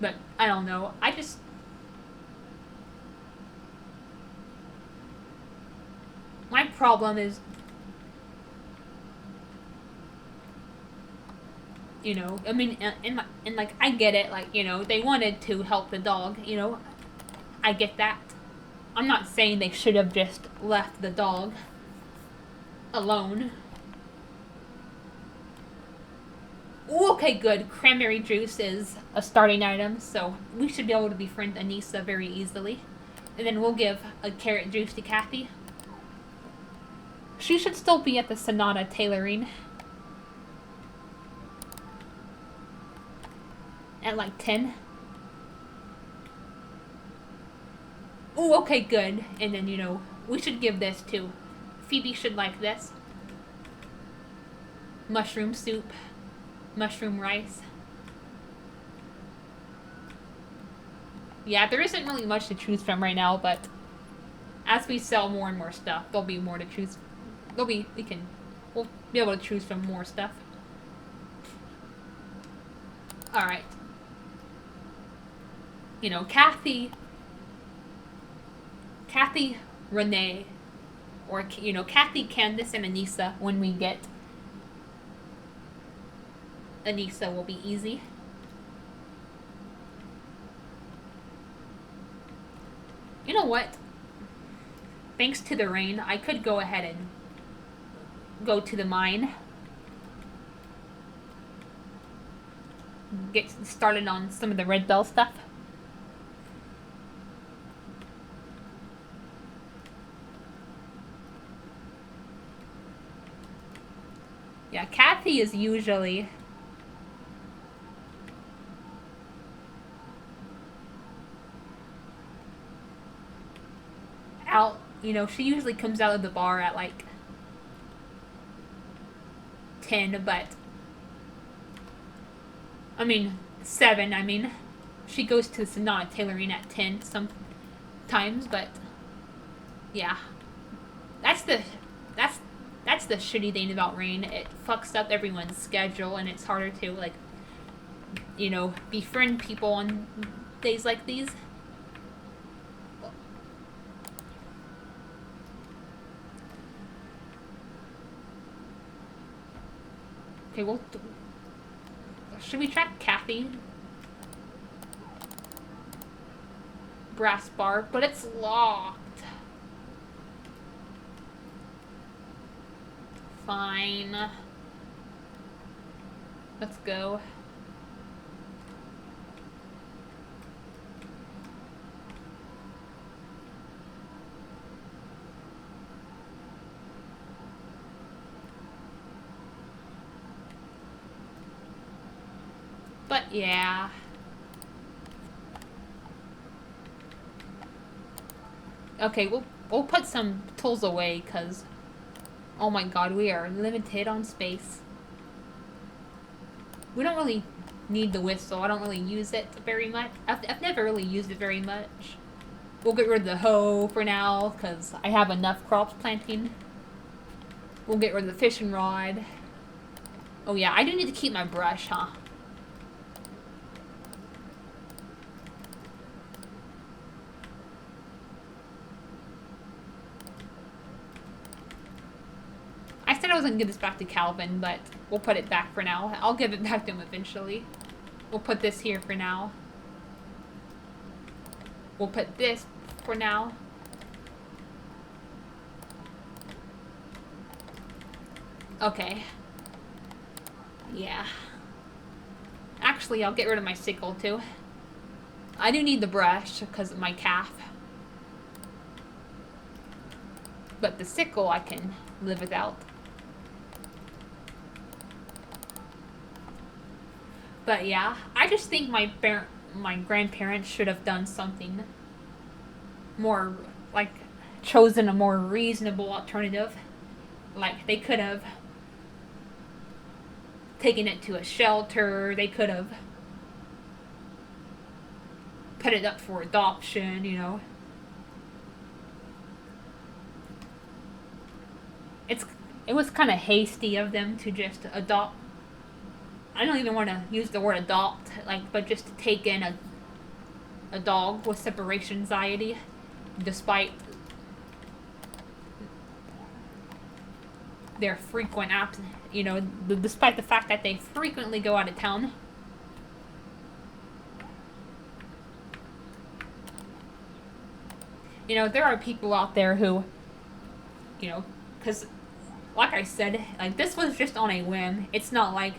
But, I don't know, my problem is, you know, I mean, and like, I get it, like, you know, they wanted to help the dog, you know, I get that. I'm not saying they should have just left the dog alone. Ooh, okay, good. Cranberry juice is a starting item, so we should be able to befriend Anissa very easily. And then we'll give a carrot juice to Kathy. She should still be at the Sonata tailoring. At like 10. Ooh, okay, good. And then, you know, we should give this to... Phoebe should like this. Mushroom soup. Mushroom rice. Yeah, there isn't really much to choose from right now, but... As we sell more and more stuff, there'll be more to choose. We'll be able to choose from more stuff. Alright. You know, Kathy, Renee, or, you know, Kathy, Candace, and Anissa, when we get Anissa, will be easy. You know what? Thanks to the rain, I could go ahead and go to the mine. Get started on some of the Red Bell stuff. Yeah, Kathy is usually out, you know, she usually comes out of the bar at like 10, but I mean 7, I mean she goes to the Sonata tailoring at 10 sometimes, but yeah, that's the shitty thing about rain. It fucks up everyone's schedule, and it's harder to, like, you know, befriend people on days like these. Okay, well, should we track Kathy? Brass bar, but it's locked. Fine. Let's go. But yeah. Okay, we'll put some tools away because, oh my god, we are limited on space. We don't really need the whistle. I don't really use it very much. I've never really used it very much. We'll get rid of the hoe for now because I have enough crops planting. We'll get rid of the fishing rod. Oh yeah, I do need to keep my brush, huh? I said I was going to give this back to Calvin, but we'll put it back for now. I'll give it back to him eventually. We'll put this here for now. We'll put this for now. Okay. Yeah. Actually, I'll get rid of my sickle too. I do need the brush because of my calf. But the sickle I can live without. But yeah, I just think my grandparents should have done something more, like, chosen a more reasonable alternative. Like, they could have taken it to a shelter, they could have put it up for adoption, you know. It was kind of hasty of them to just adopt. I don't even want to use the word adopt, like, but just to take in a dog with separation anxiety, despite their frequent you know, despite the fact that they frequently go out of town. You know, there are people out there who, you know, because, like I said, like, this was just on a whim. It's not like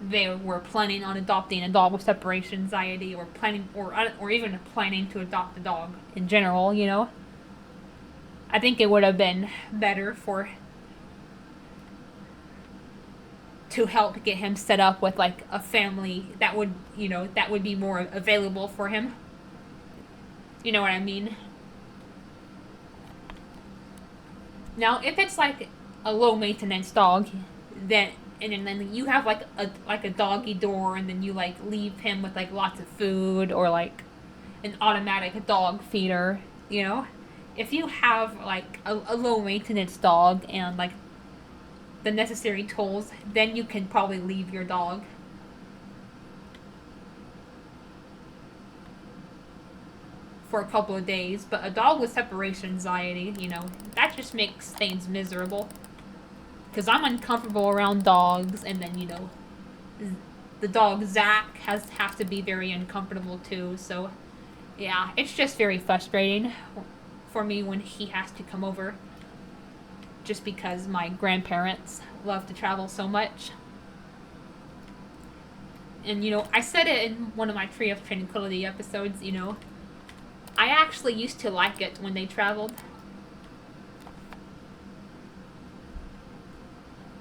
they were planning on adopting a dog with separation anxiety, or planning, or even planning to adopt a dog in general, you know. I think it would have been better to help get him set up with, like, a family that would, you know, that would be more available for him. You know what I mean? Now, if it's like a low maintenance dog, then then you have like a doggy door, and then you like leave him with like lots of food, or like an automatic dog feeder, you know. If you have like a low maintenance dog and like the necessary tools, then you can probably leave your dog. For a couple of days, but a dog with separation anxiety, you know, that just makes things miserable. Because I'm uncomfortable around dogs, and then, you know, the dog Zach has to be very uncomfortable too, so yeah, it's just very frustrating for me when he has to come over, just because my grandparents love to travel so much. And, you know, I said it in one of my Tree of Tranquility episodes, you know, I actually used to like it when they traveled.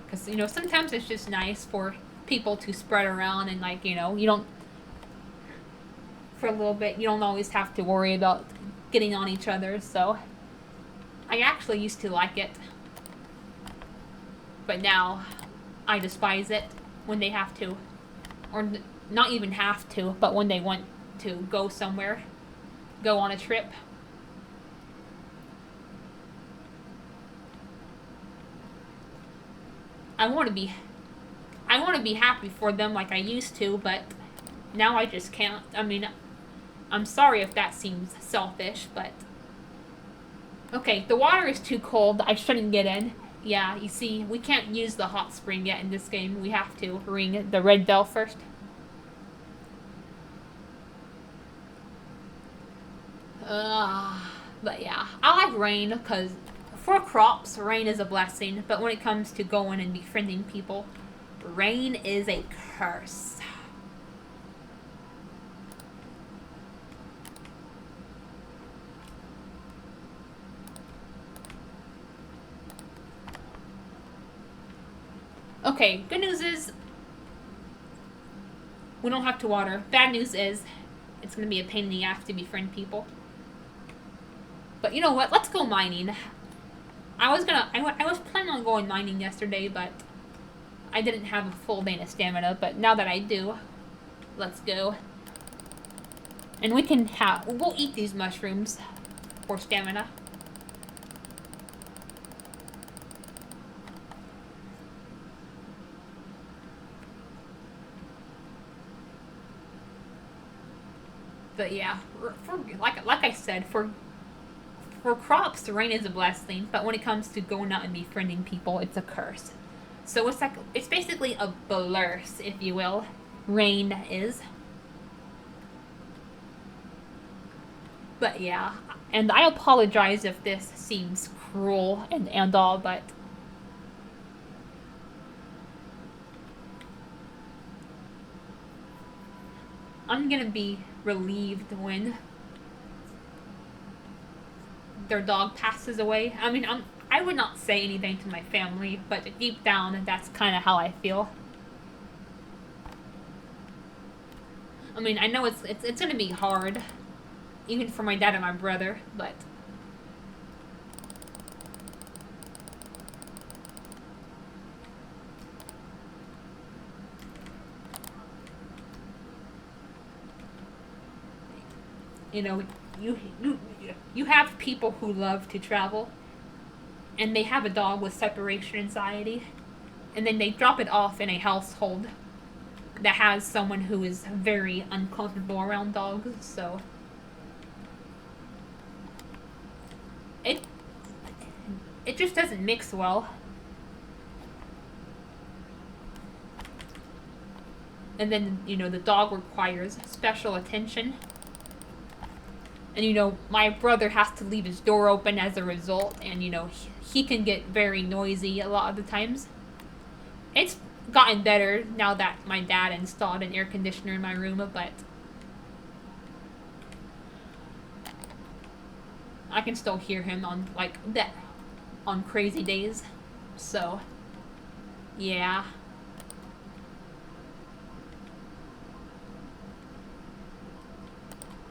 Because, you know, sometimes it's just nice for people to spread around, and, like, you know, you don't, for a little bit, you don't always have to worry about getting on each other, so I actually used to like it. But now, I despise it when they have to, or not even have to, but when they want to go somewhere, go on a trip. I want to be happy for them like I used to, but now I just can't. I mean, I'm sorry if that seems selfish, but okay, the water is too cold. I shouldn't get in. Yeah, you see, we can't use the hot spring yet in this game. We have to ring the red bell first. But yeah, I like rain because for crops, rain is a blessing. But when it comes to going and befriending people, rain is a curse. Okay, good news is we don't have to water. Bad news is it's going to be a pain in the ass to befriend people. But you know what? Let's go mining. I was planning on going mining yesterday, but I didn't have a full vein of stamina. But now that I do, let's go. And we'll eat these mushrooms for stamina. But yeah, like I said, for crops, the rain is a blessing. But when it comes to going out and befriending people, it's a curse. So it's basically a blurse, if you will. Rain is. But yeah, and I apologize if this seems cruel and all, but I'm gonna be relieved when their dog passes away. I mean, I would not say anything to my family, but deep down, that's kind of how I feel. I mean, I know it's gonna be hard, even for my dad and my brother, but you know, you have people who love to travel, and they have a dog with separation anxiety, and then they drop it off in a household that has someone who is very uncomfortable around dogs, so it just doesn't mix well. And then, you know, the dog requires special attention. And, you know, my brother has to leave his door open as a result, and, you know, he can get very noisy a lot of the times. It's gotten better now that my dad installed an air conditioner in my room, but I can still hear him on, like, that on crazy days. So, yeah.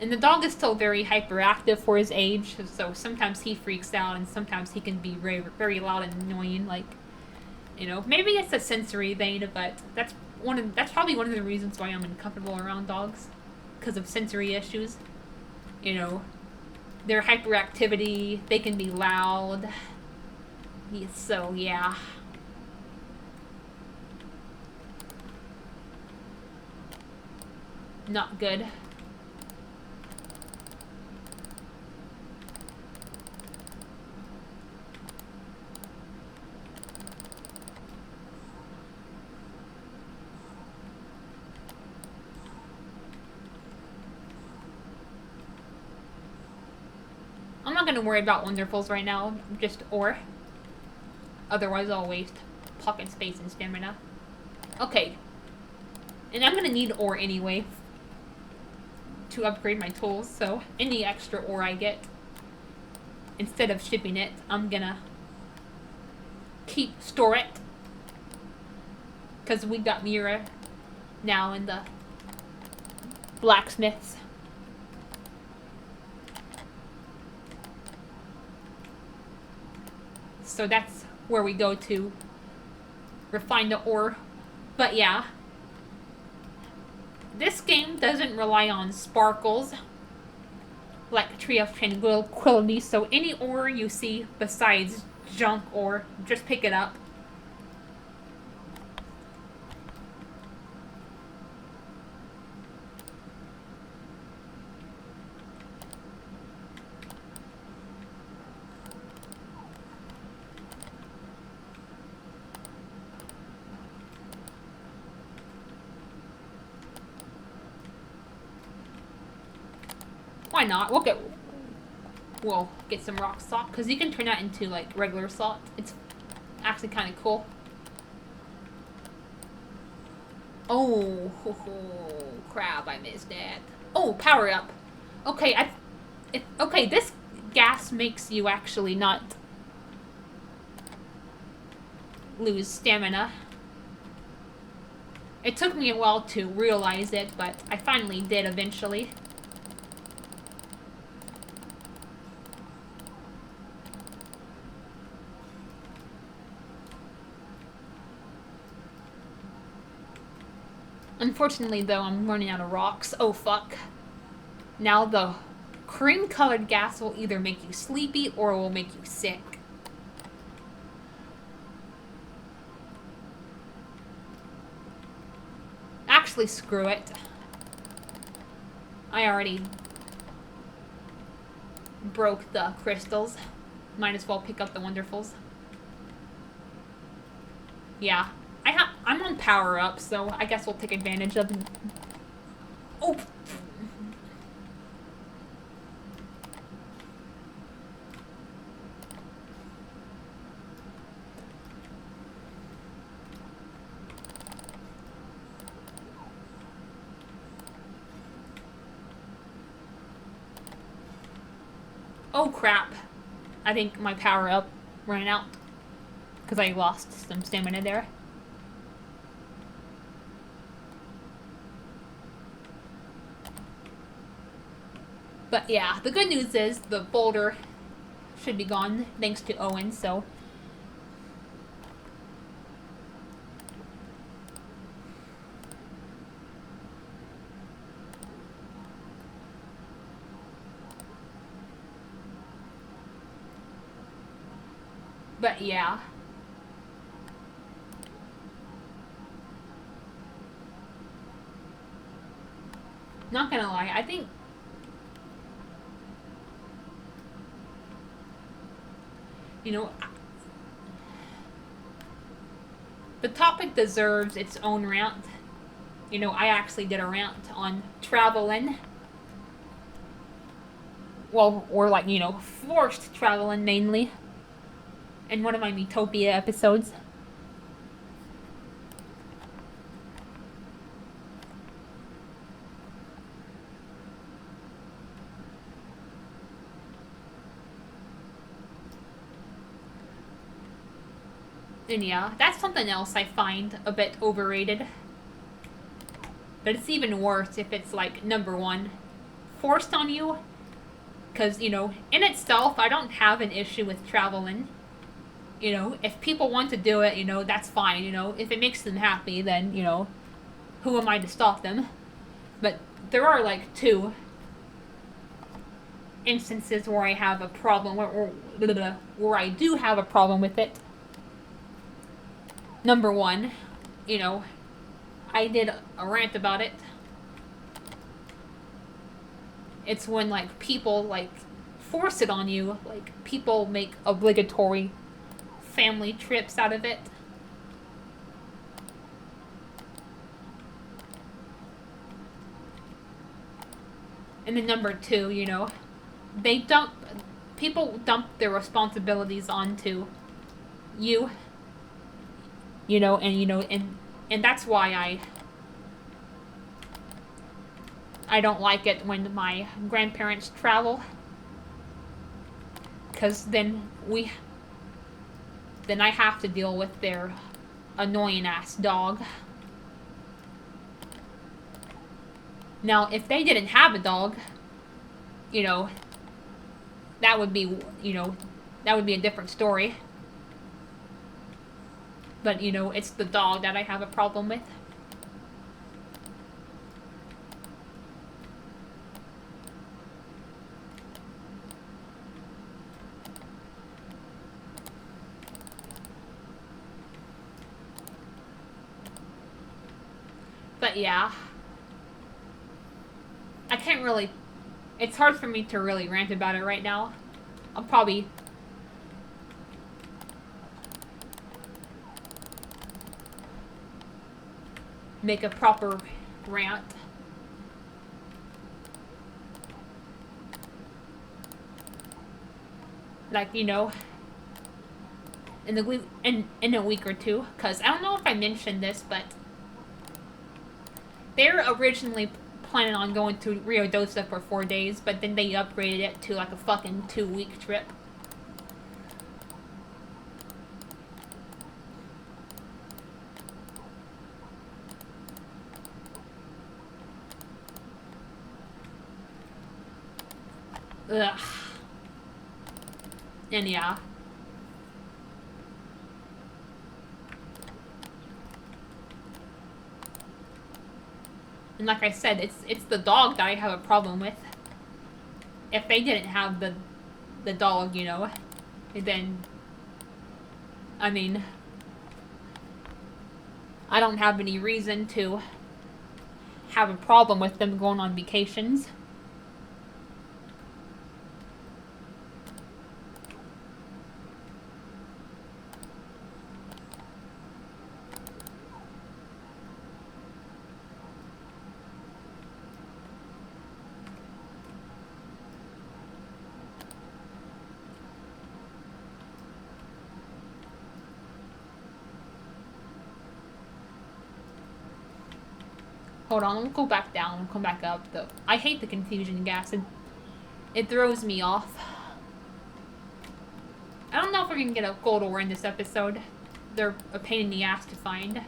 And the dog is still very hyperactive for his age, so sometimes he freaks out and sometimes he can be very, very loud and annoying. Like, you know, maybe it's a sensory thing, but that's probably one of the reasons why I'm uncomfortable around dogs, because of sensory issues. You know, their hyperactivity, they can be loud. So yeah. Not good. I'm not gonna worry about wonderfuls right now, just ore. Otherwise I'll waste pocket space and stamina. Okay. And I'm gonna need ore anyway to upgrade my tools, so any extra ore I get, instead of shipping it, I'm gonna store it. Because we got Mira now in the blacksmiths. So that's where we go to refine the ore. But yeah, this game doesn't rely on sparkles like Tree of Tranquility, so any ore you see besides junk ore, just pick it up. Why not? We'll get... we'll get some rock salt, because you can turn that into, like, regular salt. It's actually kind of cool. Oh, crap, I missed that. Oh, power up. Okay, okay, this gas makes you actually not lose stamina. It took me a while to realize it, but I finally did eventually. Unfortunately, though, I'm running out of rocks. Oh, fuck. Now the cream-colored gas will either make you sleepy or it will make you sick. Actually, screw it. I already broke the crystals. Might as well pick up the wonderfuls. Yeah. I'm on power up, so I guess we'll take advantage of... Oh! Oh crap. I think my power up ran out. Because I lost some stamina there. But yeah, the good news is the boulder should be gone thanks to Owen, so... But yeah. Not gonna lie, I think... You know... The topic deserves its own rant. You know, I actually did a rant on traveling. Well, or like, you know, forced traveling mainly. In one of my Miitopia episodes. And yeah, that's something else I find a bit overrated. But it's even worse if it's like number one, forced on you. Because, you know, in itself, I don't have an issue with traveling. You know, if people want to do it, you know, that's fine. You know, if it makes them happy, then, you know, who am I to stop them? But there are like two instances where I have a problem, where I do have a problem with it. Number one, you know, I did a rant about it. It's when, like, people, like, force it on you. Like, people make obligatory family trips out of it. And then number two, you know, people dump their responsibilities onto you. You know, and that's why I don't like it when my grandparents travel. Because then I have to deal with their annoying ass dog. Now, if they didn't have a dog, you know, that would be, you know, that would be a different story. But, you know, it's the dog that I have a problem with. But yeah, I can't really, it's hard for me to really rant about it right now. I'll probably make a proper rant. Like, in a week or two. Because I don't know if I mentioned this, but they're originally planning on going to Rio Dosa for 4 days, but then they upgraded it to like a fucking 2-week trip. Ugh. And yeah. And like I said, it's the dog that I have a problem with. If they didn't have the dog, then I mean, I don't have any reason to have a problem with them going on vacations. Hold on, we'll go back down and come back up. Though I hate the confusion gas. It throws me off. I don't know if we're gonna get a gold ore in this episode. They're a pain in the ass to find.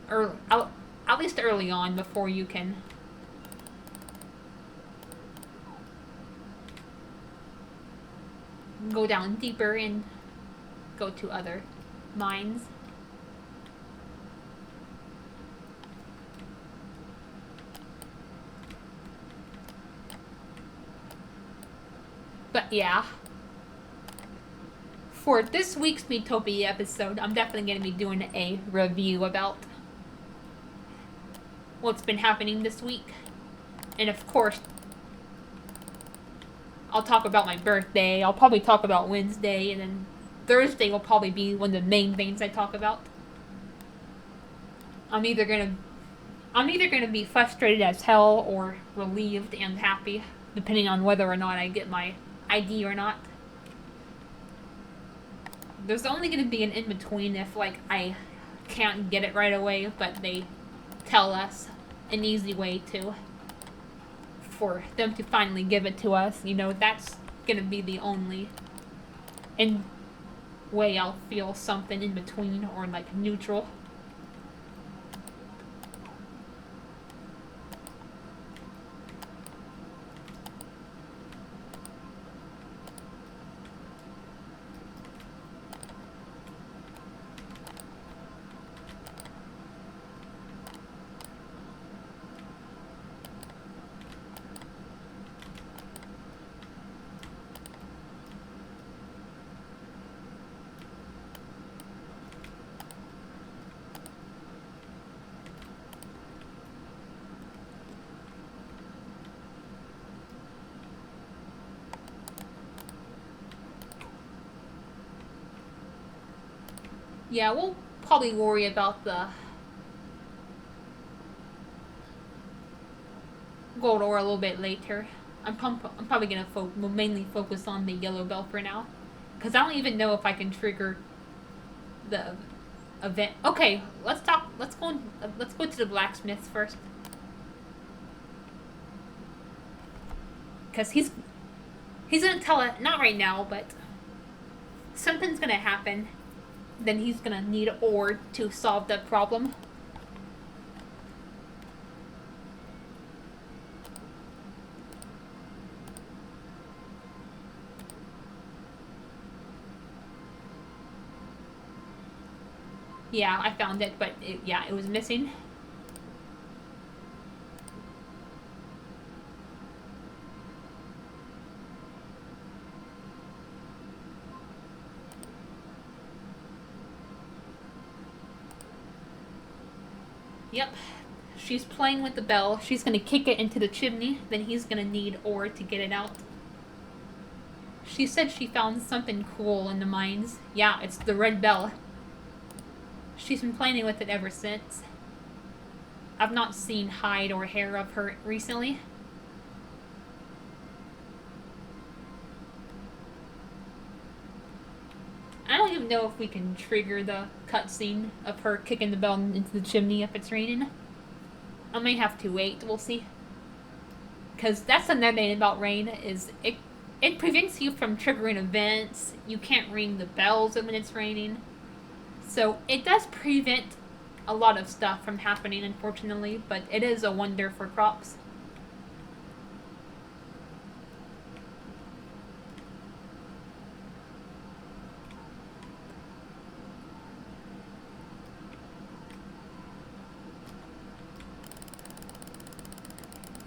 Or at least early on, before you can go down deeper and go to other mines. But yeah, for this week's Miitopia episode, I'm definitely going to be doing a review about what's been happening this week. And of course, I'll talk about my birthday, I'll probably talk about Wednesday, and then Thursday will probably be one of the main things I talk about. I'm either gonna be frustrated as hell or relieved and happy, depending on whether or not I get my ID or not. There's only gonna be an in-between if, like, I can't get it right away, but they tell us an easy way for them to finally give it to us. That's gonna be the only way I'll feel something in between or, like, neutral. Yeah, we'll probably worry about the gold ore a little bit later. I'm probably gonna mainly focus on the yellow bell for now, because I don't even know if I can trigger the event. Okay, let's go to the blacksmith first, because he's gonna tell it, not right now, but something's gonna happen. Then he's gonna need ore to solve that problem. Yeah, I found it, but it was missing. Yep. She's playing with the bell. She's gonna kick it into the chimney. Then he's gonna need ore to get it out. She said she found something cool in the mines. Yeah, it's the red bell. She's been playing with it ever since. I've not seen hide or hair of her recently. don't know if we can trigger the cutscene of her kicking the bell into the chimney if it's raining. I may have to wait. We'll see. Because that's another thing about rain is it prevents you from triggering events. You can't ring the bells when it's raining. So it does prevent a lot of stuff from happening, unfortunately, but it is a wonder for crops.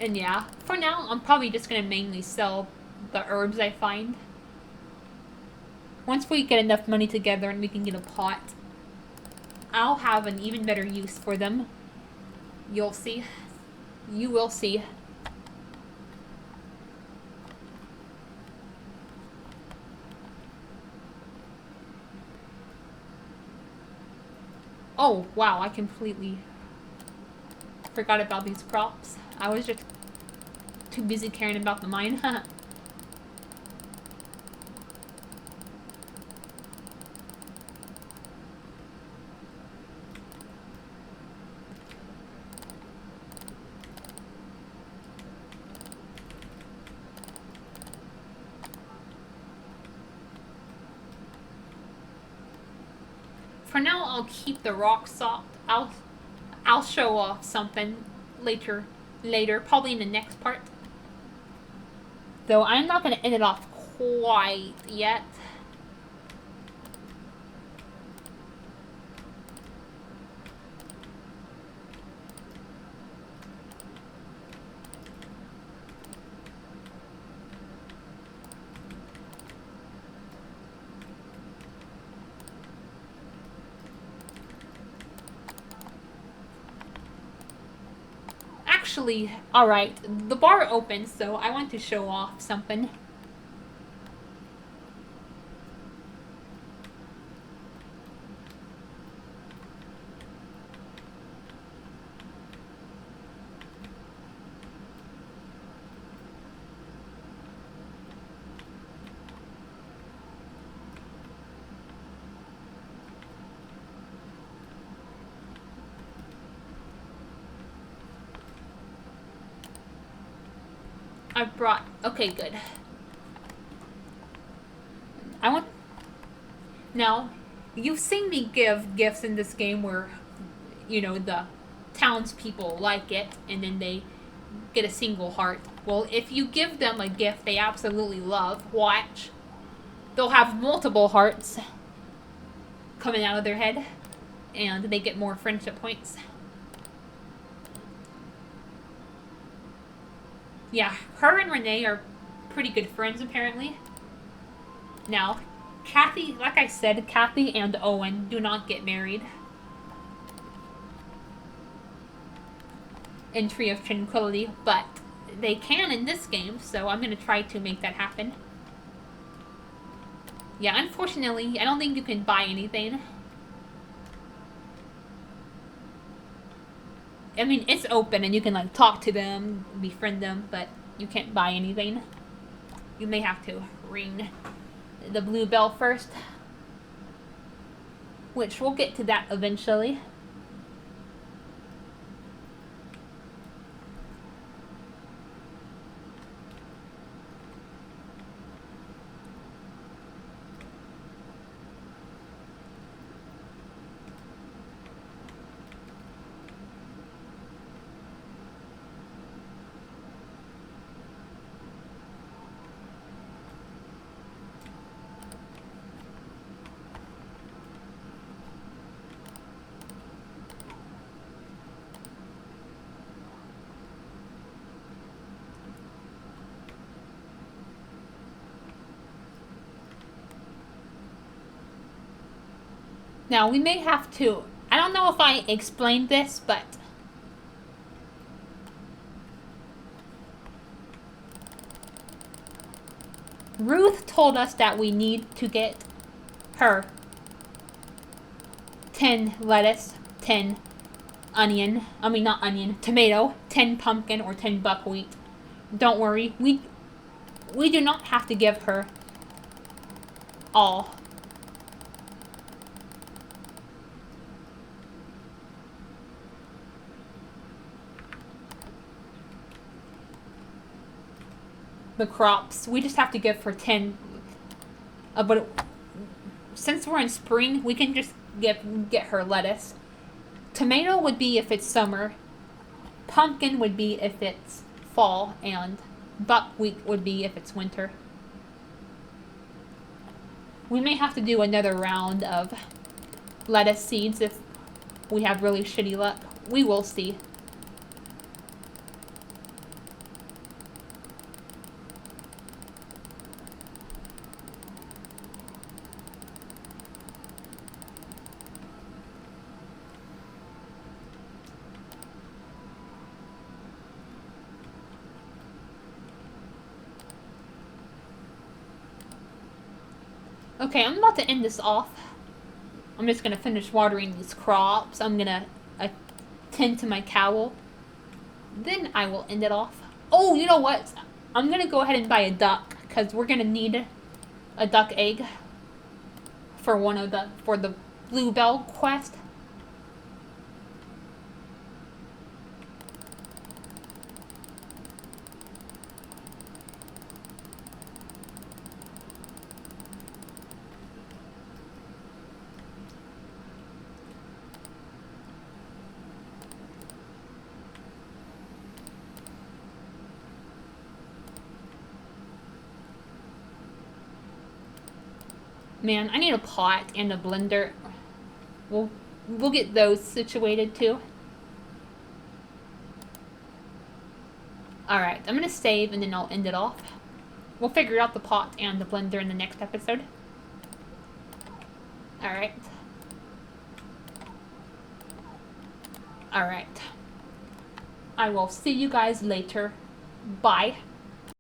And yeah, for now, I'm probably just going to mainly sell the herbs I find. Once we get enough money together and we can get a pot, I'll have an even better use for them. You'll see. You will see. Oh, wow, I completely forgot about these crops. I was just too busy caring about the mine. For now, I'll keep the rock salt. I'll show off something later, probably in the next part. Though I'm not going to end it off quite yet. Actually, alright, the bar opens, so I want to show off something. I brought... Okay, good. I want... Now, you've seen me give gifts in this game where, you know, the townspeople like it, and then they get a single heart. Well, if you give them a gift they absolutely love, watch. They'll have multiple hearts coming out of their head, and they get more friendship points. Yeah, her and Renee are pretty good friends, apparently. Now, Kathy, like I said, Kathy and Owen do not get married in Tree of Tranquility, but they can in this game, so I'm going to try to make that happen. Yeah, unfortunately, I don't think you can buy anything. I mean, it's open and you can, like, talk to them, befriend them, but you can't buy anything. You may have to ring the blue bell first. Which, we'll get to that eventually. Now, we may have to... I don't know if I explained this, but... Ruth told us that we need to get her 10 lettuce, 10 onion, I mean not onion, tomato, 10 pumpkin, or 10 buckwheat. Don't worry, we do not have to give her all. the crops. We just have to give her 10. But since we're in spring, we can just get her lettuce. Tomato would be if it's summer. Pumpkin would be if it's fall. And buckwheat would be if it's winter. We may have to do another round of lettuce seeds if we have really shitty luck. We will see. Okay, I'm about to end this off. I'm just going to finish watering these crops. I'm going to attend to my cow. Then I will end it off. Oh, you know what? I'm going to go ahead and buy a duck. Because we're going to need a duck egg. For the Bluebell quest. Man, I need a pot and a blender. We'll get those situated too. Alright, I'm gonna save and then I'll end it off. We'll figure out the pot and the blender in the next episode. Alright. Alright. I will see you guys later. Bye.